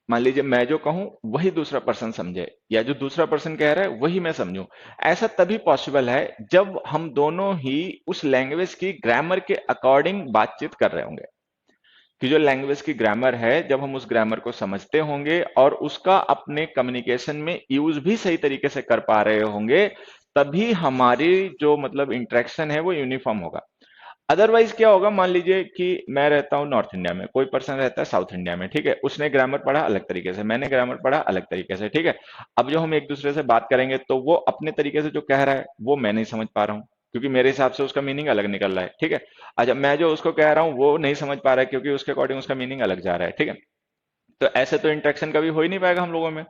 मान लीजिए मैं जो कहूं वही दूसरा पर्सन समझे, या जो दूसरा पर्सन कह रहा है वही मैं समझूं। ऐसा तभी पॉसिबल है जब हम दोनों ही उस लैंग्वेज की ग्रामर के अकॉर्डिंग बातचीत कर रहे होंगे। कि जो लैंग्वेज की ग्रामर है, जब हम उस ग्रामर को समझते होंगे और उसका अपने कम्युनिकेशन में यूज भी सही तरीके से कर पा रहे होंगे, तभी हमारी जो मतलब इंटरेक्शन है वो यूनिफॉर्म होगा। अदरवाइज क्या होगा, मान लीजिए कि मैं रहता हूँ नॉर्थ इंडिया में, कोई पर्सन रहता है साउथ इंडिया में, ठीक है, उसने ग्रामर पढ़ा अलग तरीके से, मैंने ग्रामर पढ़ा अलग तरीके से, ठीक है। अब जो हम एक दूसरे से बात करेंगे, तो वो अपने तरीके से जो कह रहा है वो मैं नहीं समझ पा रहा हूँ, क्योंकि मेरे हिसाब से उसका मीनिंग अलग निकल रहा है, ठीक है। अच्छा, मैं जो उसको कह रहा हूँ वो नहीं समझ पा रहा है, क्योंकि उसके अकॉर्डिंग उसका मीनिंग अलग जा रहा है, ठीक है। तो ऐसे तो इंटरेक्शन कभी हो ही नहीं पाएगा हम लोगों में।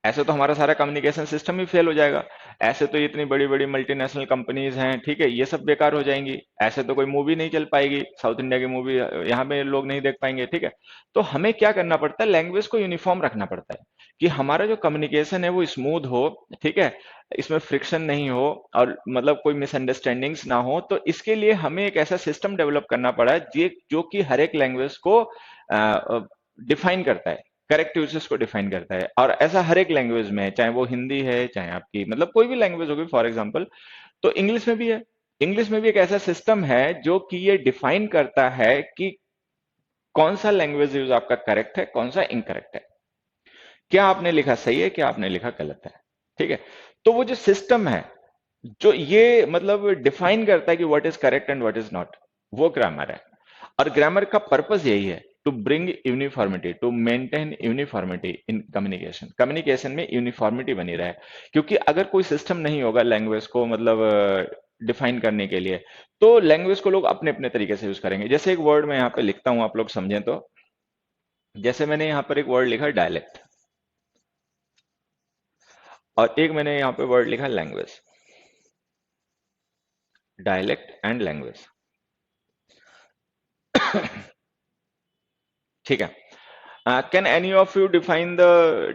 ऐसे तो हमारा सारा कम्युनिकेशन सिस्टम ही फेल हो जाएगा। ऐसे तो इतनी बड़ी बड़ी मल्टीनेशनल कंपनीज हैं, ठीक है, ये सब बेकार हो जाएंगी। ऐसे तो कोई मूवी नहीं चल पाएगी, साउथ इंडिया की मूवी यहाँ पे लोग नहीं देख पाएंगे, ठीक है। तो हमें क्या करना पड़ता है, लैंग्वेज को यूनिफॉर्म रखना पड़ता है, कि हमारा जो कम्युनिकेशन है वो स्मूथ हो, ठीक है, इसमें फ्रिक्शन नहीं हो, और मतलब कोई मिसअंडरस्टैंडिंग्स ना हो। तो इसके लिए हमें एक ऐसा सिस्टम डेवलप करना पड़ा है जो कि हर एक लैंग्वेज को डिफाइन करता है, करेक्ट यूजेस को डिफाइन करता है। और ऐसा हर एक लैंग्वेज में है, चाहे वो हिंदी है, चाहे आपकी मतलब कोई भी लैंग्वेज होगी, फॉर एग्जांपल, तो इंग्लिश में भी है। इंग्लिश में भी एक ऐसा सिस्टम है जो कि ये डिफाइन करता है कि कौन सा लैंग्वेज यूज आपका करेक्ट है, कौन सा इनकरेक्ट है, क्या आपने लिखा सही है, क्या आपने लिखा गलत है, ठीक है। तो वो जो सिस्टम है, जो ये मतलब डिफाइन करता है कि what is correct and what is not, वो ग्रामर है। और ग्रामर का पर्पस यही है, to bring uniformity, to maintain uniformity in communication, communication में यूनिफॉर्मिटी बनी रहे। क्योंकि अगर कोई सिस्टम नहीं होगा लैंग्वेज को मतलब डिफाइन करने के लिए, तो लैंग्वेज को लोग अपने अपने तरीके से यूज करेंगे। जैसे एक वर्ड मैं यहाँ पे लिखता हूँ, आप लोग समझें तो, जैसे मैंने यहाँ पर एक वर्ड लिखा डायलेक्ट, और एक मैंने यहाँ पे वर्ड लिखा लैंग्वेज, डायलेक्ट एंड लैंग्वेज, ठीक है। Can any of you define the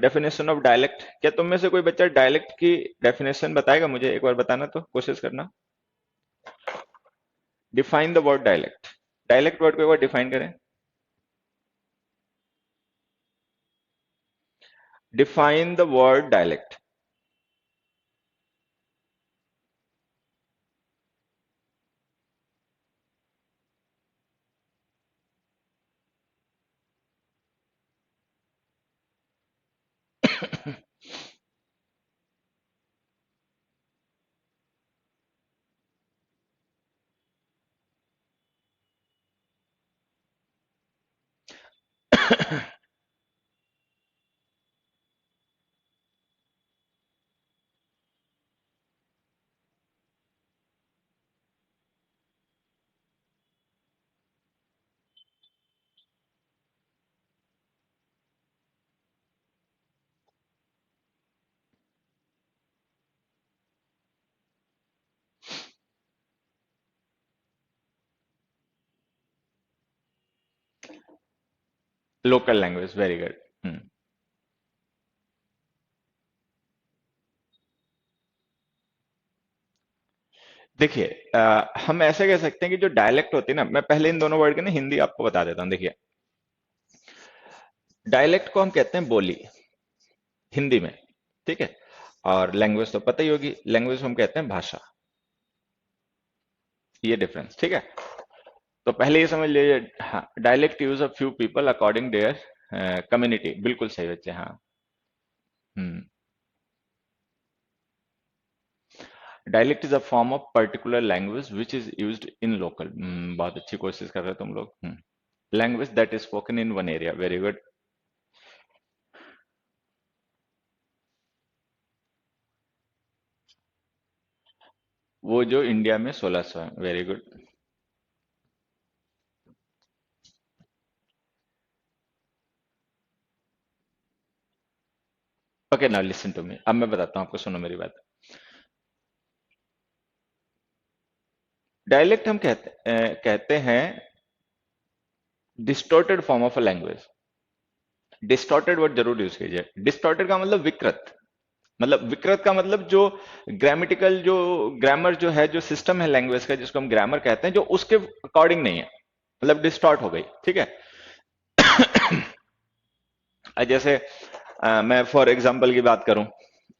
definition of dialect, क्या तुम में से कोई बच्चा डायलेक्ट की डेफिनेशन बताएगा मुझे, एक बार बताना, तो कोशिश करना। Define the word dialect, dialect word को एक बार डिफाइन करें। Define the word dialect. Local language, very good. देखिए, हम ऐसे कह सकते हैं कि जो डायलेक्ट होती है ना, मैं पहले इन दोनों वर्ड के ना हिंदी आपको बता देता हूँ। देखिए, डायलेक्ट को हम कहते हैं बोली, हिंदी में, ठीक है। और लैंग्वेज तो पता ही होगी, लैंग्वेज हम कहते हैं भाषा। ये डिफरेंस, ठीक है। तो पहले ये समझ लीजिए, हाँ, dialect use of few people according their community, बिल्कुल सही बच्चे, हाँ। Hmm. Dialect is a form of particular language which is used in local. बहुत अच्छी कोशिश कर रहे हो तुम लोग। Language that is spoken in one area, very good. वो जो इंडिया में 1600 है, very good. Okay, now listen to me, अब मैं बताता हूँ आपको, सुनो मेरी बात। डायलेक्ट हम कहते हैं distorted form of a language. Distorted word जरूर यूज कीजिए। डिस्टॉर्टेड का मतलब विकृत, मतलब विकृत का मतलब जो ग्रामेटिकल, जो ग्रामर जो है, जो सिस्टम है लैंग्वेज का, जिसको हम ग्रामर कहते हैं, जो उसके अकॉर्डिंग नहीं है, मतलब डिस्टॉर्ट हो गई, ठीक है। जैसे मैं फॉर एग्जांपल की बात करूं,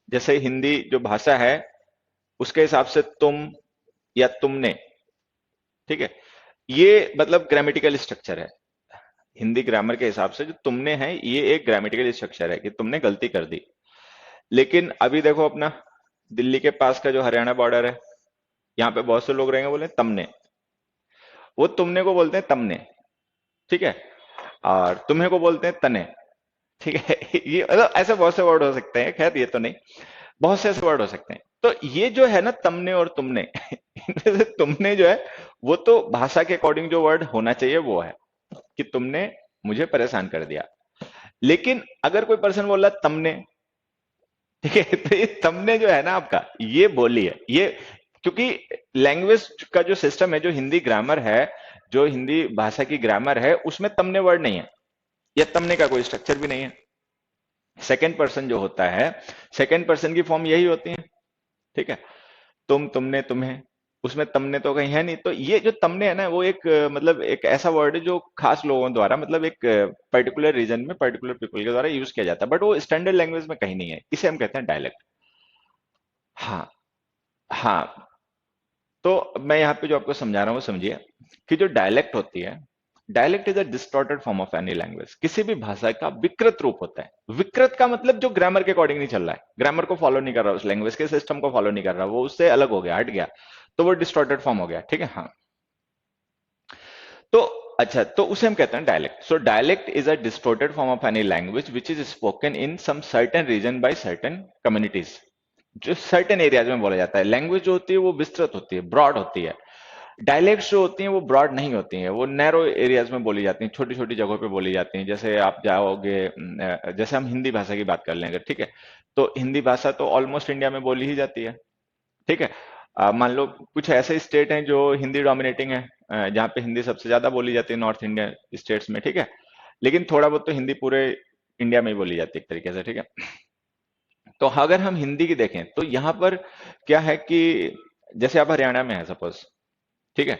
जैसे हिंदी जो भाषा है, उसके हिसाब से तुम या तुमने, ठीक है, ये मतलब ग्रामेटिकल स्ट्रक्चर है। हिंदी ग्रामर के हिसाब से जो तुमने है, ये एक ग्रामेटिकल स्ट्रक्चर है कि तुमने गलती कर दी। लेकिन अभी देखो अपना दिल्ली के पास का जो हरियाणा बॉर्डर है, यहाँ पे बहुत से लोग रहेंगे बोले तमने, वो तुमने को बोलते हैं तमने, ठीक है। और तुम्हें को बोलते हैं तने, ठीक है। ये मतलब ऐसे बहुत से वर्ड हो सकते हैं, खैर ये तो नहीं, बहुत से ऐसे वर्ड हो सकते हैं। तो ये जो है ना, तमने और तुमने, इनमें से तुमने जो है, वो तो भाषा के अकॉर्डिंग जो वर्ड होना चाहिए वो है कि तुमने मुझे परेशान कर दिया। लेकिन अगर कोई पर्सन बोल रहा तमने, ठीक है, तो ये तमने जो है ना आपका, ये बोली है ये, क्योंकि लैंग्वेज का जो सिस्टम है, जो हिंदी ग्रामर है, जो हिंदी भाषा की ग्रामर है, उसमें तमने वर्ड नहीं है, या तमने का कोई स्ट्रक्चर भी नहीं है। सेकंड पर्सन जो होता है, सेकंड पर्सन की फॉर्म यही होती है, ठीक है। तुम, तुमने, तुम्हें, उसमें तमने तो कहीं है नहीं। तो ये जो तमने है ना, वो एक मतलब एक ऐसा वर्ड है जो खास लोगों द्वारा, मतलब एक पर्टिकुलर रीजन में पर्टिकुलर पीपल के द्वारा यूज किया जाता है, बट वो स्टैंडर्ड लैंग्वेज में कहीं नहीं है, इसे हम कहते हैं डायलेक्ट। हाँ, हाँ। तो मैं यहाँ पे जो आपको समझा रहा हूँ, समझिए कि जो डायलेक्ट होती है, dialect is a distorted form of any language. किसी भी भाषा का विकृत रूप होता है। विकृत का मतलब जो ग्रामर के अकॉर्डिंग नहीं चल रहा है, ग्रामर को फॉलो नहीं कर रहा, उस लैंग्वेज के सिस्टम को फॉलो नहीं कर रहा, वो उससे अलग हो गया, हट गया, तो वो डिस्टॉर्टेड फॉर्म हो गया, ठीक है, हाँ। तो अच्छा, तो उसे हम कहते हैं dialect. So dialect is a distorted form of any language which is spoken in some certain region by certain communities, जो सर्टेन एरियाज में बोला जाता है। लैंग्वेज जो होती है वो विस्तृत होती है, ब्रॉड होती है। डायलेक्ट्स जो होती हैं वो ब्रॉड नहीं होती हैं, वो नैरो एरियाज में बोली जाती हैं, छोटी छोटी जगहों पे बोली जाती हैं। जैसे आप जाओगे, जैसे हम हिंदी भाषा की बात कर लेंगे, ठीक है, तो हिंदी भाषा तो ऑलमोस्ट इंडिया में बोली ही जाती है, ठीक है। मान लो कुछ ऐसे स्टेट हैं जो हिंदी डोमिनेटिंग है, जहाँ पे हिंदी सबसे ज्यादा बोली जाती है, नॉर्थ इंडियन स्टेट्स में, ठीक है। लेकिन थोड़ा बहुत तो हिंदी पूरे इंडिया में ही बोली जाती है एक तरीके से, ठीक है। तो अगर हम हिंदी की देखें तो यहाँ पर क्या है कि जैसे आप हरियाणा में है सपोज, ठीक है,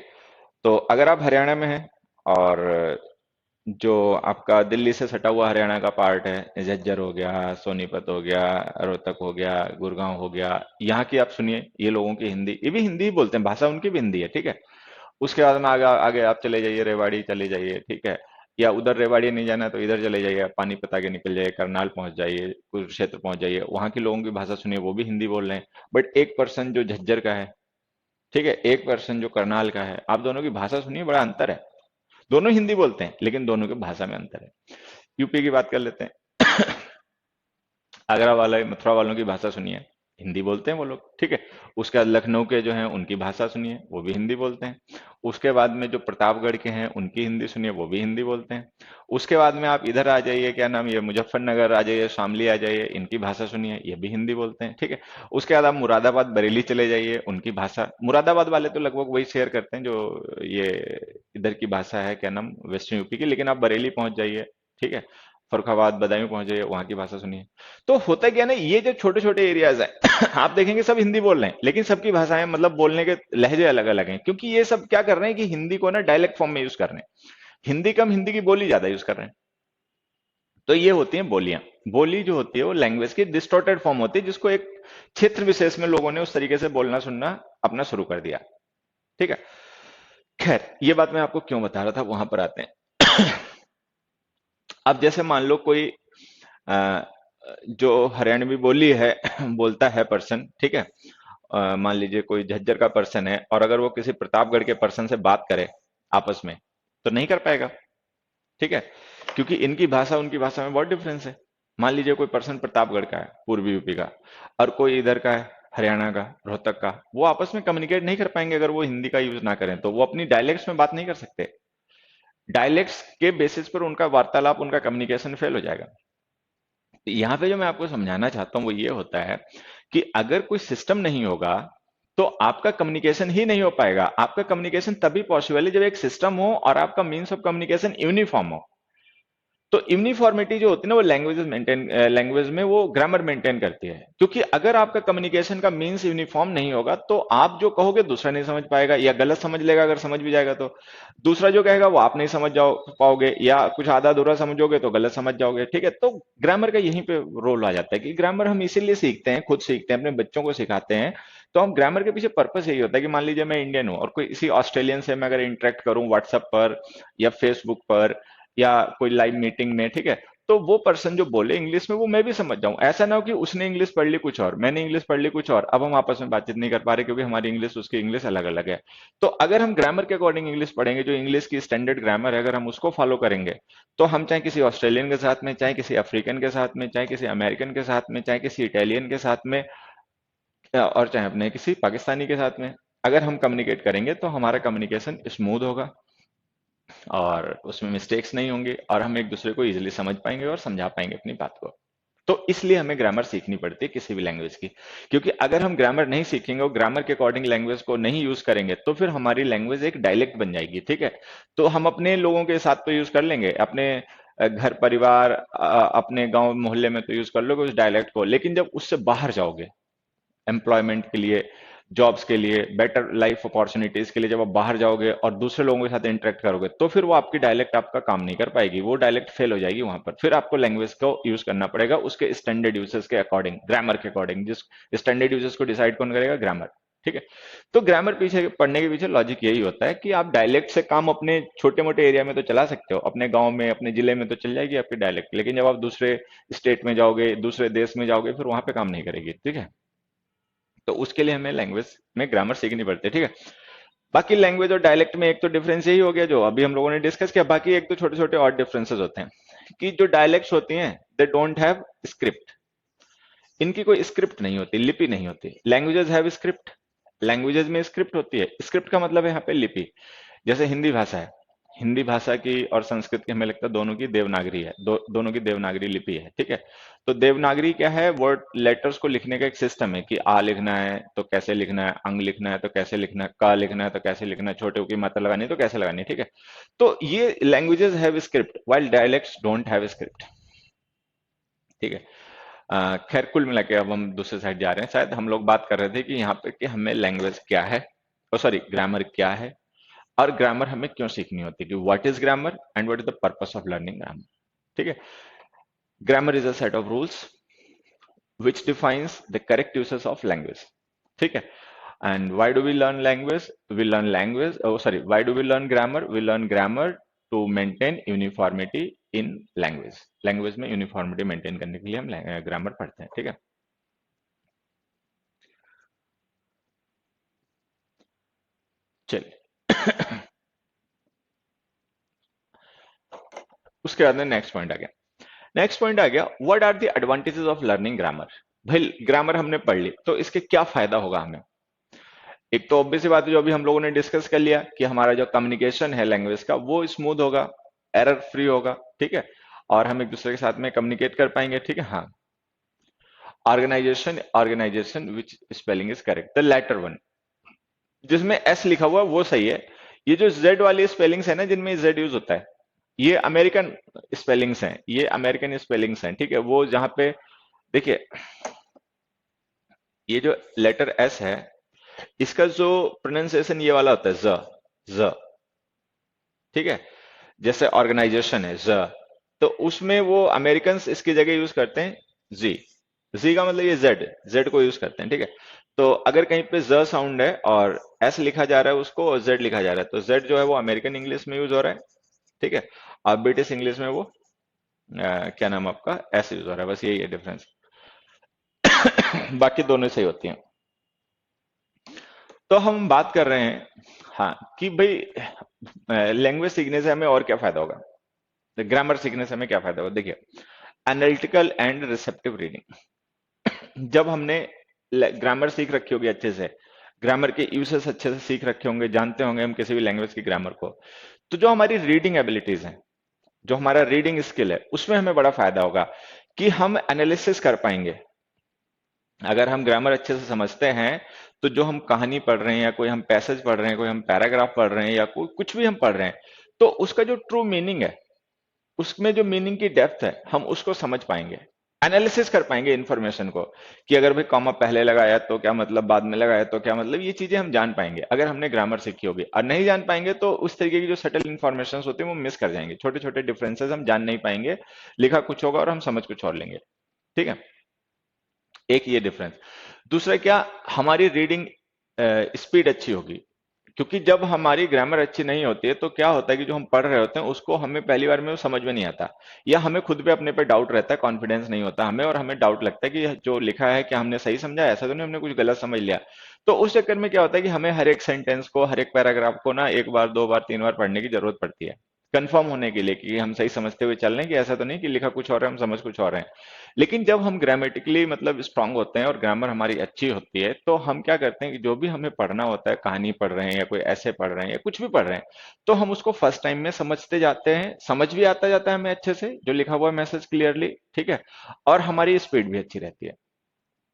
तो अगर आप हरियाणा में हैं और जो आपका दिल्ली से सटा हुआ हरियाणा का पार्ट है, झज्जर हो गया, सोनीपत हो गया, रोहतक हो गया, गुड़गांव हो गया, यहाँ की आप सुनिए, ये लोगों की हिंदी, ये भी हिंदी ही बोलते हैं, भाषा उनकी भी हिंदी है, ठीक है। उसके बाद में आगे आगे आप चले जाइए, रेवाड़ी चले जाइए, ठीक है, या उधर रेवाड़ी नहीं जाना है तो इधर चले जाइए, पानीपत आगे निकल जाइए, करनाल पहुंच जाइए, कुरुक्षेत्र पहुंच जाइए, वहां के लोगों की भाषा सुनिए, वो भी हिंदी बोल रहे हैं। बट एक पर्सन जो झज्जर का है, ठीक है, एक पर्सन जो करनाल का है, आप दोनों की भाषा सुनिए, बड़ा अंतर है। दोनों हिंदी बोलते हैं लेकिन दोनों की भाषा में अंतर है। यूपी की बात कर लेते हैं। आगरा वाले मथुरा वालों की भाषा सुनिए, हिंदी बोलते हैं वो लोग, ठीक है। उसके बाद लखनऊ के जो हैं उनकी भाषा सुनिए, वो भी हिंदी बोलते हैं। उसके बाद में जो प्रतापगढ़ के हैं उनकी हिंदी सुनिए, वो भी हिंदी बोलते हैं। उसके बाद में आप इधर आ जाइए, क्या नाम, ये मुजफ्फरनगर आ जाइए, शामली आ जाइए, इनकी भाषा सुनिए, ये भी हिंदी बोलते हैं, ठीक है। उसके बाद आप मुरादाबाद बरेली चले जाइए, उनकी भाषा, मुरादाबाद वाले तो लगभग वही शेयर करते हैं जो ये इधर की भाषा है, क्या नाम, वेस्टर्न यूपी की, लेकिन आप बरेली पहुंच जाइए, ठीक है, फरुखाबाद बदायूं पहुंच जाइए, वहां की भाषा सुनिए। तो होता क्या ना, ये जो छोटे छोटे एरियाज है आप देखेंगे सब हिंदी बोल रहे हैं, लेकिन सबकी भाषाएं मतलब बोलने के लहजे अलग अलग हैं, क्योंकि ये सब क्या कर रहे हैं कि हिंदी को ना डायलेक्ट फॉर्म में यूज कर रहे हैं। हिंदी कम, हिंदी की बोली ज्यादा यूज कर रहे हैं। तो ये होती हैं बोलियां। बोली जो होती है वो लैंग्वेज की डिस्टॉर्टेड फॉर्म होती है, जिसको एक क्षेत्र विशेष में लोगों ने उस तरीके से बोलना सुनना अपना शुरू कर दिया, ठीक है। खैर, ये बात मैं आपको क्यों बता रहा था, वहां पर आते हैं। अब जैसे मान लो कोई अ, जो हरियाणवी बोली है बोलता है पर्सन, ठीक है। मान लीजिए कोई झज्जर का पर्सन है, और अगर वो किसी प्रतापगढ़ के पर्सन से बात करे आपस में, तो नहीं कर पाएगा, ठीक है, क्योंकि इनकी भाषा उनकी भाषा में बहुत डिफरेंस है। मान लीजिए कोई पर्सन प्रतापगढ़ का है, पूर्वी यूपी का, और कोई इधर का है, हरियाणा का, रोहतक का, वो आपस में कम्युनिकेट नहीं कर पाएंगे अगर वो हिंदी का यूज ना करें, तो वो अपनी डायलेक्ट्स में बात नहीं कर सकते। डायलेक्ट्स के बेसिस पर उनका वार्तालाप, उनका कम्युनिकेशन फेल हो जाएगा। यहाँ पे जो मैं आपको समझाना चाहता हूँ वो ये होता है कि अगर कोई सिस्टम नहीं होगा तो आपका कम्युनिकेशन ही नहीं हो पाएगा। आपका कम्युनिकेशन तभी पॉसिबल है जब एक सिस्टम हो और आपका मीन्स ऑफ कम्युनिकेशन यूनिफॉर्म हो। तो यूनिफॉर्मिटी जो होती है ना, वो लैंग्वेज में वो ग्रामर मेंटेन करती है, क्योंकि अगर आपका कम्युनिकेशन का मीन्स यूनिफॉर्म नहीं होगा तो आप जो कहोगे दूसरा नहीं समझ पाएगा, या गलत समझ लेगा, अगर समझ भी जाएगा तो दूसरा जो कहेगा वो आप नहीं समझ जाओ पाओगे, या कुछ आधा अधूरा समझोगे तो गलत समझ जाओगे, ठीक है। तो ग्रामर का यहीं पे रोल आ जाता है कि ग्रामर हम इसीलिए सीखते हैं, खुद सीखते हैं, अपने बच्चों को सिखाते हैं। तो हम ग्रामर के पीछे पर्पस यही होता है कि मान लीजिए मैं इंडियन हूँ और कोई इसी ऑस्ट्रेलियन से मैं अगर इंटरेक्ट करूं व्हाट्सएप पर या फेसबुक पर या कोई लाइव मीटिंग में, ठीक है, तो वो पर्सन जो बोले इंग्लिश में वो मैं भी समझ जाऊं। ऐसा ना हो कि उसने इंग्लिश पढ़ ली कुछ और, मैंने इंग्लिश पढ़ ली कुछ और, अब हम आपस में बातचीत नहीं कर पा रहे क्योंकि हमारी इंग्लिश उसकी इंग्लिश अलग अलग है। तो अगर हम ग्रामर के अकॉर्डिंग इंग्लिश पढ़ेंगे, जो इंग्लिश की स्टैंडर्ड ग्रामर है, अगर हम उसको फॉलो करेंगे, तो हम चाहे किसी ऑस्ट्रेलियन के साथ में, चाहे किसी अफ्रीकन के साथ में, चाहे किसी अमेरिकन के साथ में, चाहे किसी इटालियन के साथ में, और चाहे अपने किसी पाकिस्तानी के साथ में, अगर हम कम्युनिकेट करेंगे तो हमारा कम्युनिकेशन स्मूथ होगा और उसमें मिस्टेक्स नहीं होंगे, और हम एक दूसरे को इजीली समझ पाएंगे और समझा पाएंगे अपनी बात को। तो इसलिए हमें ग्रामर सीखनी पड़ती है किसी भी लैंग्वेज की, क्योंकि अगर हम ग्रामर नहीं सीखेंगे और ग्रामर के अकॉर्डिंग लैंग्वेज को नहीं यूज करेंगे तो फिर हमारी लैंग्वेज एक डायलेक्ट बन जाएगी, ठीक है। तो हम अपने लोगों के साथ तो यूज कर लेंगे, अपने घर परिवार, अपने गांव मोहल्ले में तो यूज कर लोगे उस डायलेक्ट को, लेकिन जब उससे बाहर जाओगे एम्प्लॉयमेंट के लिए, जॉब्स के लिए, बेटर लाइफ अपॉर्चुनिटीज के लिए, जब आप बाहर जाओगे और दूसरे लोगों के साथ इंटरेक्ट करोगे तो फिर वो आपकी डायलेक्ट आपका काम नहीं कर पाएगी, वो डायलेक्ट फेल हो जाएगी वहां पर। फिर आपको लैंग्वेज को यूज करना पड़ेगा उसके स्टैंडर्ड यूजेस के अकॉर्डिंग, ग्रामर के अकॉर्डिंग। जिस स्टैंडर्ड यूजेस को डिसाइड कौन करेगा? ग्रामर, ठीक है। तो ग्रामर पीछे पढ़ने के पीछे लॉजिक यही होता है कि आप डायलेक्ट से काम अपने छोटे मोटे एरिया में तो चला सकते हो, अपने गांव में, अपने जिले में तो चल जाएगी आपकी डायलेक्ट, लेकिन जब आप दूसरे स्टेट में जाओगे, दूसरे देश में जाओगे, फिर वहां पे काम नहीं करेगी, ठीक है। तो उसके लिए हमें लैंग्वेज में ग्रामर सीखनी पड़ती है, ठीक है। बाकी लैंग्वेज और डायलेक्ट में एक तो डिफरेंस यही हो गया जो अभी हम लोगों ने डिस्कस किया। बाकी एक तो छोटे छोटे और डिफरेंसेस होते हैं कि जो डायलेक्ट्स होती हैं दे डोंट हैव स्क्रिप्ट, इनकी कोई स्क्रिप्ट नहीं होती, लिपि नहीं होती। लैंग्वेजेस हैव स्क्रिप्ट, लैंग्वेजेस में स्क्रिप्ट होती है। स्क्रिप्ट का मतलब है यहाँ पे लिपि। जैसे हिंदी भाषा है, हिंदी भाषा की और संस्कृत की हमें लगता है दोनों की देवनागरी है, दोनों की देवनागरी लिपि है, ठीक है। तो देवनागरी क्या है? वर्ड लेटर्स को लिखने का एक सिस्टम है कि आ लिखना है तो कैसे लिखना है, अंग लिखना है तो कैसे लिखना है, का लिखना है तो कैसे लिखना है, छोटे की मात्रा लगानी है तो कैसे लगानी है, ठीक है। तो ये languages have script while dialects don't have script, ठीक है। खैर, कुल मिला के अब हम दूसरे साइड जा रहे हैं। शायद हम लोग बात कर रहे थे कि यहाँ पे कि हमें लैंग्वेज क्या है, सॉरी ग्रामर क्या है, और ग्रामर हमें क्यों सीखनी होती है, कि what is grammar and what is the purpose of learning grammar, ठीक है। Grammar is a set of rules which defines the correct uses of language, ठीक है। And why do we learn language? We learn language, oh sorry, why do we learn grammar? We learn grammar to maintain uniformity in language. Language में uniformity maintain करने के लिए हम grammar पढ़ते हैं, ठीक है। चलिए उसके बाद में नेक्स्ट पॉइंट आ गया। नेक्स्ट पॉइंट आ गया, what are the advantages of learning grammar. भाई ग्रामर हमने पढ़ ली तो इसके क्या फायदा होगा हमें। एक तो ऑब्वियस सी बात है जो अभी हम लोगों ने डिस्कस कर लिया कि हमारा जो कम्युनिकेशन है लैंग्वेज का वो स्मूथ होगा, एरर फ्री होगा, ठीक है, और हम एक दूसरे के साथ में कम्युनिकेट कर पाएंगे, ठीक है। हाँ, organisation, organisation which spelling is correct, the letter one जिसमें एस लिखा हुआ है वो सही है। ये जो जेड वाली स्पेलिंग्स है ना जिनमें जेड यूज होता है, ये अमेरिकन स्पेलिंग्स हैं, ये अमेरिकन स्पेलिंग्स हैं, ठीक है। वो जहां पे देखिए ये जो लेटर एस है इसका जो प्रोनाउंसिएशन ये वाला होता है ज, ज, ठीक है। जैसे ऑर्गेनाइजेशन है ज, तो उसमें वो अमेरिकन इसकी जगह यूज करते हैं जी। जी का मतलब ये जेड, जेड को यूज करते हैं, ठीक है। तो अगर कहीं पे ज साउंड है और एस लिखा जा रहा है उसको और जेड लिखा जा रहा है तो जेड जो है वो अमेरिकन इंग्लिश में यूज हो रहा है, ठीक है। और ब्रिटिश इंग्लिश में वो क्या नाम आपका एस यूज हो रहा है, बस यही है डिफरेंस। बाकी दोनों सही होती हैं। तो हम बात कर रहे हैं हाँ कि भाई लैंग्वेज सीखने से हमें और क्या फायदा होगा, ग्रामर सीखने से हमें क्या फायदा होगा। देखिए एनालिटिकल एंड रिसेप्टिव रीडिंग, जब हमने ग्रामर सीख रखी होगी अच्छे से, ग्रामर के यूसेस अच्छे से सीख रखे होंगे, जानते होंगे हम किसी भी लैंग्वेज की ग्रामर को, तो जो हमारी रीडिंग एबिलिटीज हैं, जो हमारा रीडिंग स्किल है उसमें हमें बड़ा फायदा होगा कि हम एनालिसिस कर पाएंगे। अगर हम ग्रामर अच्छे से समझते हैं तो जो हम कहानी पढ़ रहे हैं या कोई हम पैसेज पढ़ रहे हैं, कोई हम पैराग्राफ पढ़ रहे हैं या कोई कुछ भी हम पढ़ रहे हैं, तो उसका जो ट्रू मीनिंग है, उसमें जो मीनिंग की डेप्थ है हम उसको समझ पाएंगे, एनालिसिस कर पाएंगे इंफॉर्मेशन को कि अगर भाई कॉमा पहले लगाया तो क्या मतलब, बाद में लगाया तो क्या मतलब, ये चीजें हम जान पाएंगे अगर हमने ग्रामर सीखी होगी। और नहीं जान पाएंगे तो उस तरीके की जो सटल इंफॉर्मेशन होती है वो मिस कर जाएंगे, छोटे छोटे डिफरेंसेस हम जान नहीं पाएंगे, लिखा कुछ होगा और हम समझ कुछ और लेंगे, ठीक है। एक ये डिफरेंस। दूसरा क्या, हमारी रीडिंग स्पीड अच्छी होगी, क्योंकि जब हमारी ग्रामर अच्छी नहीं होती है तो क्या होता है कि जो हम पढ़ रहे होते हैं उसको हमें पहली बार में वो समझ में नहीं आता, या हमें खुद पे अपने पे डाउट रहता है, कॉन्फिडेंस नहीं होता हमें, और हमें डाउट लगता है कि जो लिखा है क्या हमने सही समझा, ऐसा तो नहीं हमने कुछ गलत समझ लिया। तो उस चक्कर में क्या होता है कि हमें हर एक सेंटेंस को, हर एक पैराग्राफ को ना एक बार, दो बार, तीन बार पढ़ने की जरूरत पड़ती है, कंफर्म होने के लिए कि हम सही समझते हुए चल रहे हैं, कि ऐसा तो नहीं कि लिखा कुछ और है हम समझ कुछ और हैं। लेकिन जब हम ग्रामेटिकली मतलब स्ट्रांग होते हैं और ग्रामर हमारी अच्छी होती है तो हम क्या करते हैं कि जो भी हमें पढ़ना होता है, कहानी पढ़ रहे हैं या कोई ऐसे पढ़ रहे हैं या कुछ भी पढ़ रहे हैं, तो हम उसको फर्स्ट टाइम में समझते जाते हैं, समझ भी आता जाता है हमें अच्छे से जो लिखा हुआ मैसेज क्लियरली, ठीक है, और हमारी स्पीड भी अच्छी रहती है।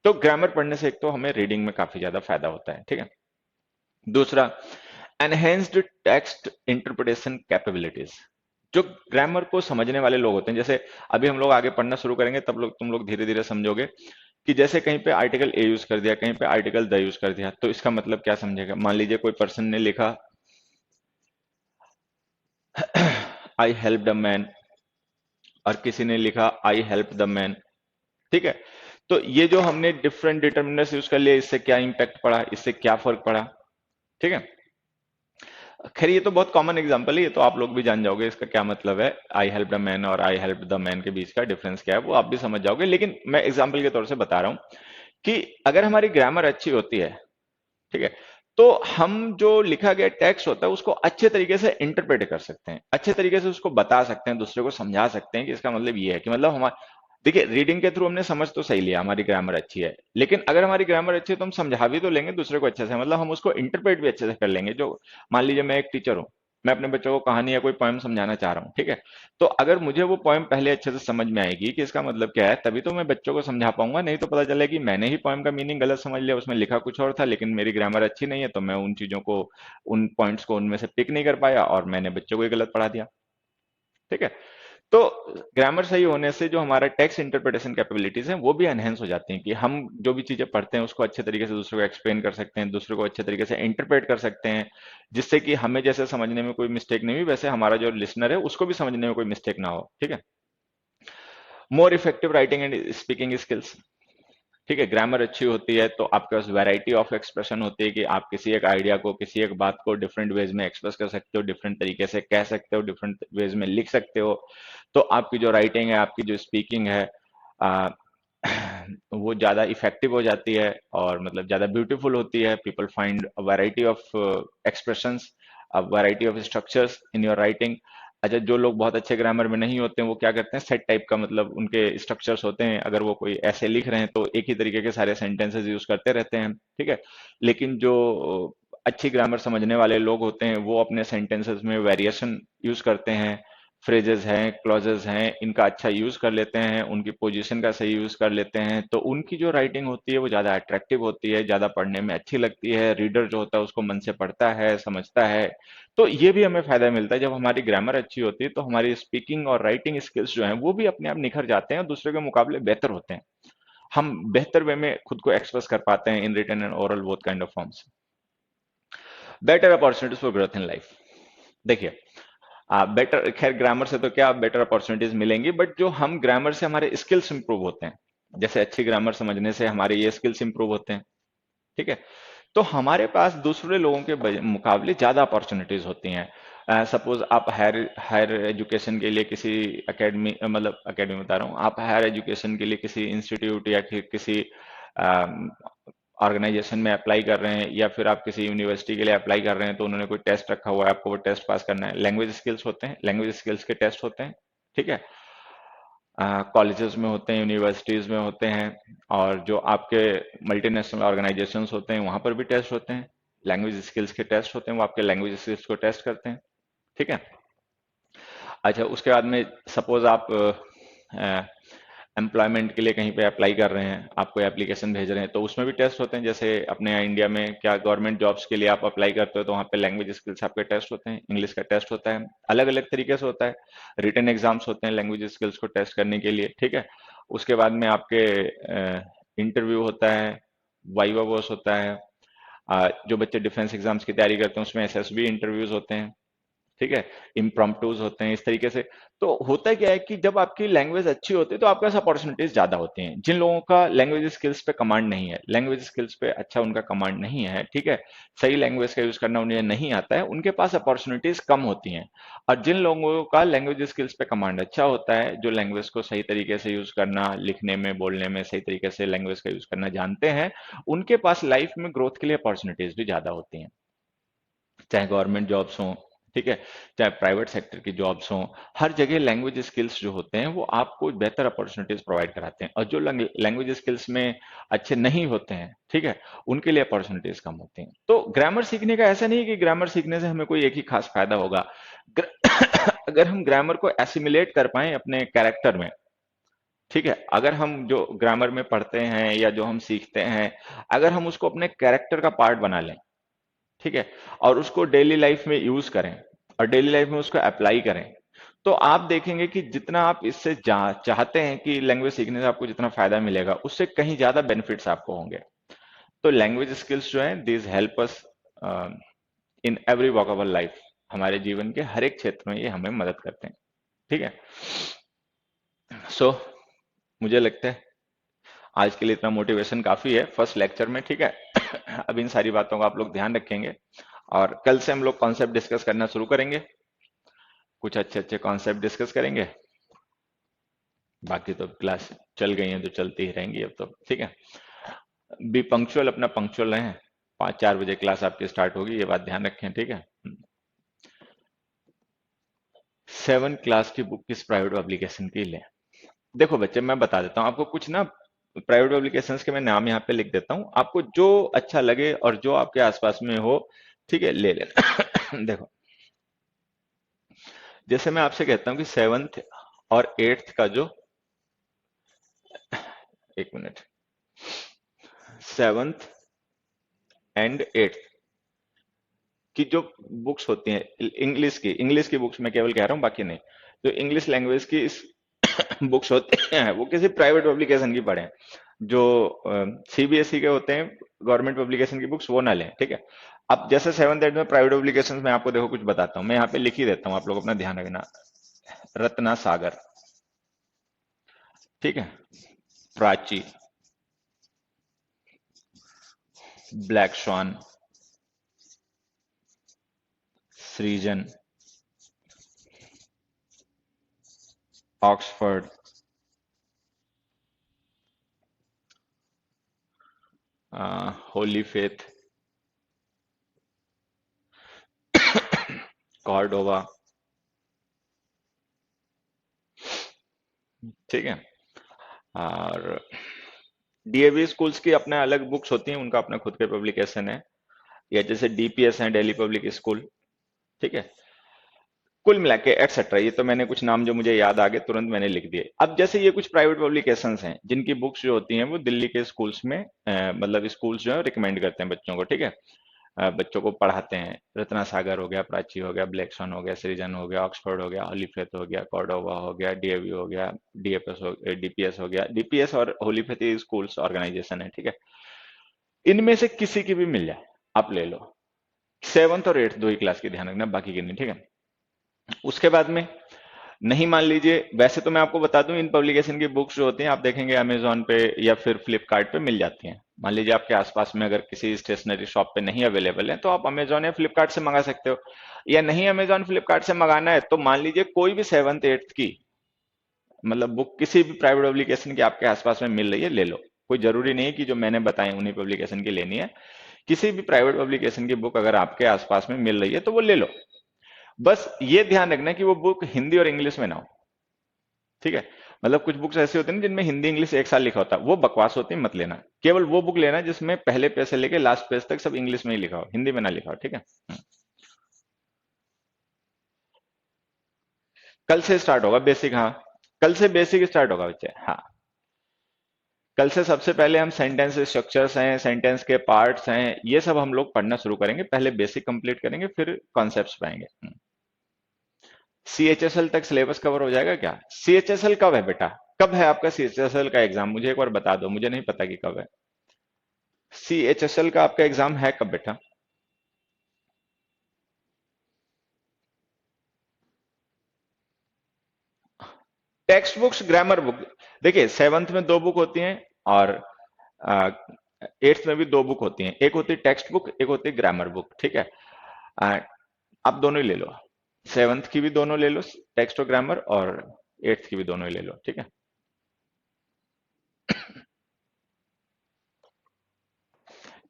तो ग्रामर पढ़ने से एक तो हमें रीडिंग में काफी ज्यादा फायदा होता है, ठीक है। दूसरा, एनहेंस्ड टेक्स्ट इंटरप्रिटेशन कैपेबिलिटीज, जो ग्रामर को समझने वाले लोग होते हैं, जैसे अभी हम लोग आगे पढ़ना शुरू करेंगे तब लोग तुम लोग धीरे धीरे समझोगे कि जैसे कहीं पे आर्टिकल ए यूज कर दिया, कहीं पे आर्टिकल द यूज कर दिया, तो इसका मतलब क्या समझेगा। मान लीजिए कोई पर्सन ने लिखा आई हेल्प द मैन, और किसी ने लिखा आई हेल्प द मैन, ठीक है। तो ये जो हमने डिफरेंट डिटर्मिनर्स यूज कर लिए, इससे क्या इंपैक्ट पड़ा, इससे क्या फर्क पड़ा, ठीक है। खैर ये तो बहुत कॉमन एग्जांपल है, ये तो आप लोग भी जान जाओगे इसका क्या मतलब है, आई हेल्प द मैन और आई हेल्प द मैन के बीच का डिफरेंस क्या है वो आप भी समझ जाओगे, लेकिन मैं एग्जांपल के तौर से बता रहा हूं कि अगर हमारी ग्रामर अच्छी होती है, ठीक है, तो हम जो लिखा गया टेक्स्ट होता है उसको अच्छे तरीके से इंटरप्रेट कर सकते हैं, अच्छे तरीके से उसको बता सकते हैं, दूसरे को समझा सकते हैं कि इसका मतलब ये है कि मतलब हमारा, देखिए रीडिंग के थ्रू हमने समझ तो सही लिया हमारी ग्रामर अच्छी है, लेकिन अगर हमारी ग्रामर अच्छी है तो हम समझा भी तो लेंगे दूसरे को अच्छे से, मतलब हम उसको इंटरप्रेट भी अच्छे से कर लेंगे। जो मान लीजिए मैं एक टीचर हूँ, मैं अपने बच्चों को कहानी या कोई पोएम समझाना चाह रहा हूँ, ठीक है, तो अगर मुझे वो पोएम पहले अच्छे से समझ में आएगी कि इसका मतलब क्या है, तभी तो मैं बच्चों को समझा पाऊंगा, नहीं तो पता चले कि मैंने ही पोएम का मीनिंग गलत समझ लिया, उसमें लिखा कुछ और था, लेकिन मेरी ग्रामर अच्छी नहीं है तो मैं उन चीजों को, उन पॉइंट्स को उनमें से पिक नहीं कर पाया और मैंने बच्चों को ही गलत पढ़ा दिया, ठीक है। तो ग्रामर सही होने से जो हमारा टेक्स्ट इंटरप्रिटेशन कैपेबिलिटीज हैं वो भी एनहेंस हो जाती हैं, कि हम जो भी चीजें पढ़ते हैं उसको अच्छे तरीके से दूसरे को एक्सप्लेन कर सकते हैं, दूसरे को अच्छे तरीके से इंटरप्रेट कर सकते हैं, जिससे कि हमें जैसे समझने में कोई मिस्टेक नहीं हुई वैसे हमारा जो लिसनर है उसको भी समझने में कोई मिस्टेक ना हो, ठीक है। More effective writing and speaking skills, ठीक है, ग्रामर अच्छी होती है तो आपके पास वैरायटी ऑफ एक्सप्रेशन होती है कि आप किसी एक आइडिया को, किसी एक बात को डिफरेंट वेज में एक्सप्रेस कर सकते हो, डिफरेंट तरीके से कह सकते हो, डिफरेंट वेज में लिख सकते हो। तो आपकी जो राइटिंग है, आपकी जो स्पीकिंग है, आ, वो ज्यादा इफेक्टिव हो जाती है और मतलब ज्यादा ब्यूटीफुल होती है। People find a variety of expressions, a variety of structures in your writing. अच्छा, जो लोग बहुत अच्छे ग्रामर में नहीं होते हैं वो क्या करते हैं, सेट टाइप का मतलब उनके स्ट्रक्चर्स होते हैं, अगर वो कोई ऐसे लिख रहे हैं तो एक ही तरीके के सारे सेंटेंसेस यूज करते रहते हैं। ठीक है, लेकिन जो अच्छी ग्रामर समझने वाले लोग होते हैं वो अपने सेंटेंसेस में वेरिएशन यूज करते हैं, फ्रेजेस हैं, क्लॉजेस हैं, इनका अच्छा यूज कर लेते हैं, उनकी पोजीशन का सही यूज कर लेते हैं, तो उनकी जो राइटिंग होती है वो ज्यादा अट्रैक्टिव होती है, ज्यादा पढ़ने में अच्छी लगती है, रीडर जो होता है उसको मन से पढ़ता है, समझता है। तो ये भी हमें फायदा मिलता है, जब हमारी ग्रामर अच्छी होती है तो हमारी स्पीकिंग और राइटिंग स्किल्स जो हैं वो भी अपने आप निखर जाते हैं और दूसरे के मुकाबले बेहतर होते हैं। हम बेहतर वे में खुद को एक्सप्रेस कर पाते हैं in written and oral both kind of forms. Better opportunities for growth in life. देखिए, बेटर, खैर ग्रामर से तो क्या बेटर अपॉर्चुनिटीज मिलेंगी, बट जो हम ग्रामर से हमारे स्किल्स इंप्रूव होते हैं, जैसे अच्छी ग्रामर समझने से हमारे ये स्किल्स इंप्रूव होते हैं। ठीक है, तो हमारे पास दूसरे लोगों के मुकाबले ज्यादा अपॉर्चुनिटीज होती हैं। सपोज आप हायर हायर एजुकेशन के लिए किसी एकेडमी, मतलब एकेडमी बता रहा हूँ, आप हायर एजुकेशन के लिए किसी इंस्टीट्यूट या किसी ऑर्गेनाइजेशन में अप्लाई कर रहे हैं, या फिर आप किसी यूनिवर्सिटी के लिए अप्लाई कर रहे हैं, तो उन्होंने कोई टेस्ट रखा हुआ है, आपको वो टेस्ट पास करना है। लैंग्वेज स्किल्स होते हैं, लैंग्वेज स्किल्स के टेस्ट होते हैं। ठीक है, कॉलेजेस में होते हैं, यूनिवर्सिटीज में होते हैं, और जो आपके मल्टीनेशनल ऑर्गेनाइजेशंस होते हैं वहां पर भी टेस्ट होते हैं, लैंग्वेज स्किल्स के टेस्ट होते हैं, वो आपके लैंग्वेज स्किल्स को टेस्ट करते हैं। ठीक है, अच्छा, उसके बाद में सपोज आप एम्प्लॉयमेंट के लिए कहीं पे अप्लाई कर रहे हैं, आप कोई एप्लीकेशन भेज रहे हैं, तो उसमें भी टेस्ट होते हैं। जैसे अपने यहाँ इंडिया में क्या गवर्नमेंट जॉब्स के लिए आप अप्लाई करते हो तो वहाँ पे लैंग्वेज स्किल्स आपके टेस्ट होते हैं, इंग्लिश का टेस्ट होता है, अलग अलग तरीके से होता है। रिटन एग्जाम्स होते हैं लैंग्वेज स्किल्स को टेस्ट करने के लिए। ठीक है, उसके बाद में आपके इंटरव्यू होता है, वाइवा वॉस होता है। जो बच्चे डिफेंस एग्जाम्स की तैयारी करते हैं उसमें एसएसबी इंटरव्यूज होते हैं। ठीक है, इम्प्रॉम्प्टूज होते हैं, इस तरीके से। तो होता क्या है कि जब आपकी लैंग्वेज अच्छी होती है तो आपके पास अपॉर्चुनिटीज ज्यादा होती हैं। जिन लोगों का लैंग्वेज स्किल्स पे कमांड नहीं है, लैंग्वेज स्किल्स पे अच्छा उनका कमांड नहीं है, ठीक है, सही लैंग्वेज का यूज करना उन्हें नहीं आता है, उनके पास अपॉर्चुनिटीज कम होती हैं। और जिन लोगों का लैंग्वेज स्किल्स पे कमांड अच्छा होता है, जो लैंग्वेज को सही तरीके से यूज करना, लिखने में, बोलने में सही तरीके से लैंग्वेज का यूज करना जानते हैं, उनके पास लाइफ में ग्रोथ के लिए अपॉर्चुनिटीज भी ज्यादा होती हैं। चाहे गवर्नमेंट जॉब्स हों, ठीक है, चाहे प्राइवेट सेक्टर की जॉब्स हों, हर जगह लैंग्वेज स्किल्स जो होते हैं वो आपको बेहतर अपॉर्चुनिटीज प्रोवाइड कराते हैं। और जो लैंग्वेज स्किल्स में अच्छे नहीं होते हैं, ठीक है, उनके लिए अपॉर्चुनिटीज कम होती हैं। तो ग्रामर सीखने का ऐसा नहीं है कि ग्रामर सीखने से हमें कोई एक ही खास फायदा होगा। अगर हम ग्रामर को एसिमिलेट कर पाए अपने कैरेक्टर में, ठीक है, अगर हम जो ग्रामर में पढ़ते हैं या जो हम सीखते हैं, अगर हम उसको अपने कैरेक्टर का पार्ट बना लें, ठीक है, और उसको डेली लाइफ में यूज करें और डेली लाइफ में उसको अप्लाई करें, तो आप देखेंगे कि जितना आप इससे चाहते हैं कि लैंग्वेज सीखने से आपको जितना फायदा मिलेगा, उससे कहीं ज्यादा बेनिफिट्स आपको होंगे। तो लैंग्वेज स्किल्स जो हैं, this help us in every walk of life. हमारे जीवन के हर एक क्षेत्र में ये हमें मदद करते हैं। ठीक है, सो मुझे लगता है आज के लिए इतना मोटिवेशन काफी है फर्स्ट लेक्चर में। ठीक है, अब इन सारी बातों का आप लोग ध्यान रखेंगे और कल से हम लोग कॉन्सेप्ट डिस्कस करना शुरू करेंगे, कुछ अच्छे अच्छे कॉन्सेप्ट डिस्कस करेंगे। बाकी तो क्लास चल गई है तो चलती ही रहेंगी अब तो। ठीक है, बी पंक्चुअल, अपना पंक्चुअल रहें। 5-4 बजे क्लास आपकी स्टार्ट होगी, ये बात ध्यान रखें। ठीक है, 7 क्लास की बुक किस प्राइवेट पब्लिकेशन की लें? देखो बच्चे, मैं बता देता हूँ आपको कुछ ना, प्राइवेट पब्लिकेशंस के मैं नाम यहाँ पे लिख देता हूँ, आपको जो अच्छा लगे और जो आपके आसपास में हो, ठीक है, ले लेना। देखो, जैसे मैं आपसे कहता हूँ कि 7th और 8th का जो, एक मिनट, 7th एंड 8th की जो बुक्स होती हैं, इंग्लिश की बुक्स मैं केवल कह रहा हूँ, बाकी नहीं। जो इंग्लिश लैंग्वेज की इस बुक्स होते हैं वो किसी प्राइवेट पब्लिकेशन की पढ़ें। जो सीबीएसई के होते हैं, गवर्नमेंट पब्लिकेशन की बुक्स, वो ना लें। ठीक है, अब जैसे 7th 8th में प्राइवेट पब्लिकेशन में आपको देखो कुछ बताता हूँ, मैं यहाँ पे लिख ही देता हूँ, आप लोग अपना ध्यान रखना। रत्ना सागर, ठीक है, प्राची, ब्लैक श्वान, सृजन, ऑक्सफोर्ड, होली फेथ, कॉर्डोवा। ठीक है। और डीएवी स्कूल्स की अपने अलग बुक्स होती हैं, उनका अपना खुद के पब्लिकेशन है, या जैसे डीपीएस है, दिल्ली पब्लिक स्कूल। ठीक है। कुल मिला के एटसेट्रा, ये तो मैंने कुछ नाम जो मुझे याद आ गए तुरंत मैंने लिख दिए। अब जैसे ये कुछ प्राइवेट पब्लिकेशंस हैं जिनकी बुक्स जो होती हैं वो दिल्ली के स्कूल्स में मतलब स्कूल्स जो है रिकमेंड करते हैं बच्चों को। ठीक है। बच्चों को पढ़ाते हैं। रत्ना सागर हो गया, प्राची हो गया, ब्लैक सॉन हो गया, सृजन हो गया, ऑक्सफोर्ड हो गया, होलीफेथ हो गया, कॉर्डोवा हो गया, डीएवी हो गया, डीएफएस हो डीपीएस हो गया। डीपीएस और होलीफेथ स्कूल्स ऑर्गेनाइजेशन है। ठीक है। इनमें से किसी की भी मिल जाए आप ले लो। सेवन्थ और एट्थ दो ही क्लास की ध्यान रखना, बाकी की नहीं। ठीक है। उसके बाद में नहीं, मान लीजिए, वैसे तो मैं आपको बता दूं इन पब्लिकेशन की बुक्स जो होती हैं आप देखेंगे अमेजोन पे या फिर फ्लिपकार्ट पे मिल जाती हैं। मान लीजिए आपके आसपास में अगर किसी स्टेशनरी शॉप पे नहीं अवेलेबल है तो आप अमेजोन या फ्लिपकार्ट से मंगा सकते हो। या नहीं अमेजोन फ्लिपकार्ट से मंगाना है तो मान लीजिए कोई भी सेवन्थ एट्थ की मतलब बुक किसी भी प्राइवेट पब्लिकेशन की आपके आसपास में मिल रही है ले लो। कोई जरूरी नहीं कि जो मैंने बताए उन्हीं पब्लिकेशन की लेनी है। किसी भी प्राइवेट पब्लिकेशन की बुक अगर आपके आसपास में मिल रही है तो वो ले लो। बस ये ध्यान रखना कि वो बुक हिंदी और इंग्लिश में ना हो। ठीक है। मतलब कुछ बुक्स ऐसे होते हैं जिनमें हिंदी इंग्लिश एक साथ लिखा होता है, वो बकवास होती है, मत लेना। केवल वो बुक लेना जिसमें पहले पेज से लेके लास्ट पेज तक सब इंग्लिश में ही लिखा हो, हिंदी में ना लिखा हो। ठीक है। कल से स्टार्ट होगा बेसिक। हाँ, कल से बेसिक स्टार्ट होगा बच्चे। हाँ, कल से सबसे पहले हम सेंटेंस स्ट्रक्चर्स हैं, सेंटेंस के पार्ट्स हैं, ये सब हम लोग पढ़ना शुरू करेंगे। पहले बेसिक कंप्लीट करेंगे फिर कॉन्सेप्ट्स पाएंगे। सीएचएसएल तक सिलेबस कवर हो जाएगा क्या? सीएचएसएल कब है बेटा? कब है आपका सीएचएसएल का एग्जाम? मुझे एक बार बता दो, मुझे नहीं पता कि कब है। सीएचएसएल का आपका एग्जाम है कब बेटा? Text books, grammar book. देखिए, सेवंथ में दो बुक होती हैं और एट्थ में भी दो बुक होती हैं। एक होती है टेक्स्ट बुक, एक होती है ग्रामर बुक। ठीक है। आ, आप दोनों ही ले लो। सेवंथ की भी दोनों ले लो, टेक्स्ट और ग्रामर, और एट्थ की भी दोनों ही ले लो। ठीक है।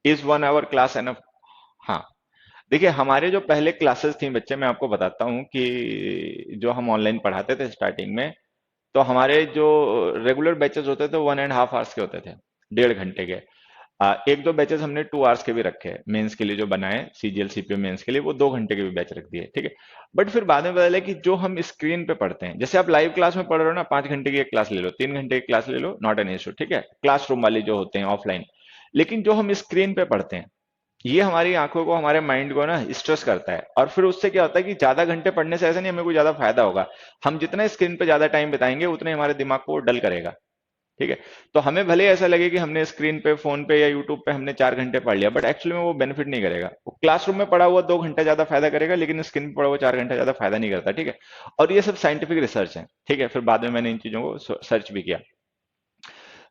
Is 1 hour class enough? हाँ। देखिए, हमारे जो पहले क्लासेस थी बच्चे, मैं आपको बताता हूँ कि जो हम ऑनलाइन पढ़ाते थे स्टार्टिंग में, तो हमारे जो रेगुलर बैचेस होते थे 1.5 आवर्स के होते थे, 1.5 घंटे के। एक दो बैचेस हमने 2 आवर्स के भी रखे हैं मेंस के लिए, जो बनाए सीजीएल सीपीएम मेंस के लिए, वो 2 घंटे के भी बैच रख दिए। ठीक है। बट फिर बाद में पता चला कि जो हम स्क्रीन पे पढ़ते हैं, जैसे आप लाइव क्लास में पढ़ रहे हो ना, 5 घंटे की एक क्लास ले लो, 3 घंटे की क्लास ले लो, नॉट एन इशू। ठीक है। क्लासरूम वाले जो होते हैं ऑफलाइन। लेकिन जो हम स्क्रीन पे पढ़ते हैं, ये हमारी आंखों को, हमारे माइंड को ना स्ट्रेस करता है। और फिर उससे क्या होता है कि ज्यादा घंटे पढ़ने से ऐसा नहीं हमें कोई ज्यादा फायदा होगा। हम जितना स्क्रीन पे ज्यादा टाइम बिताएंगे उतने हमारे दिमाग को डल करेगा। ठीक है। तो हमें भले ऐसा लगे कि हमने स्क्रीन पे, फोन पे या यूट्यूब पे हमने 4 घंटे पढ़ लिया, बट एक्चुअली में वो बेनिफिट नहीं करेगा। वो क्लासरूम में पढ़ा हुआ 2 घंटा ज्यादा फायदा करेगा, लेकिन स्क्रीन पे पढ़ा हुआ 4 घंटा ज्यादा फायदा नहीं करता। ठीक है। और ये सब साइंटिफिक रिसर्च है। ठीक है। फिर बाद में मैंने इन चीजों को सर्च भी किया।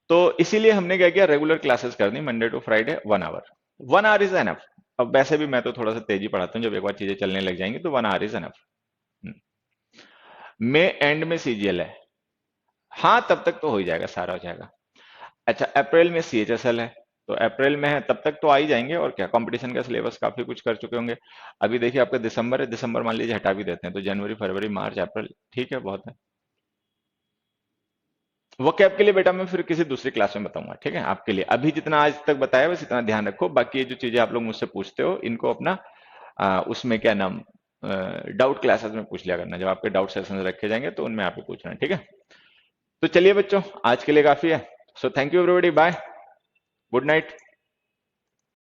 तो इसीलिए हमने क्या किया, रेगुलर क्लासेस कर दी, Monday to Friday 1 hour. 1 hour is enough. अब वैसे भी मैं तो थोड़ा सा तेजी पढ़ाता हूँ, जब एक बार चीजें चलने लग जाएंगी तो 1 आवर इज एनफ। मई एंड में सीजीएल है। हाँ, तब तक तो हो ही जाएगा, सारा हो जाएगा। अच्छा, अप्रैल में सीएचएसएल है, तो अप्रैल में है तब तक तो आ ही जाएंगे। और क्या, कंपटीशन का सिलेबस काफी कुछ कर चुके होंगे। अभी देखिए आपका दिसंबर है, दिसंबर मान लीजिए हटा भी देते हैं तो जनवरी फरवरी मार्च अप्रैल, ठीक है, बहुत है। वो कैब के लिए बेटा मैं फिर किसी दूसरी क्लास में बताऊंगा। ठीक है। आपके लिए अभी जितना आज तक बताया बस इतना ध्यान रखो। बाकी ये जो चीजें आप लोग मुझसे पूछते हो इनको अपना उसमें क्या नाम, डाउट क्लासेस में पूछ लिया करना। जब आपके डाउट सेशन रखे जाएंगे तो उनमें आप ही पूछ रहे हैं। ठीक है। तो चलिए बच्चों, आज के लिए काफी है। So thank you everybody, bye, good night.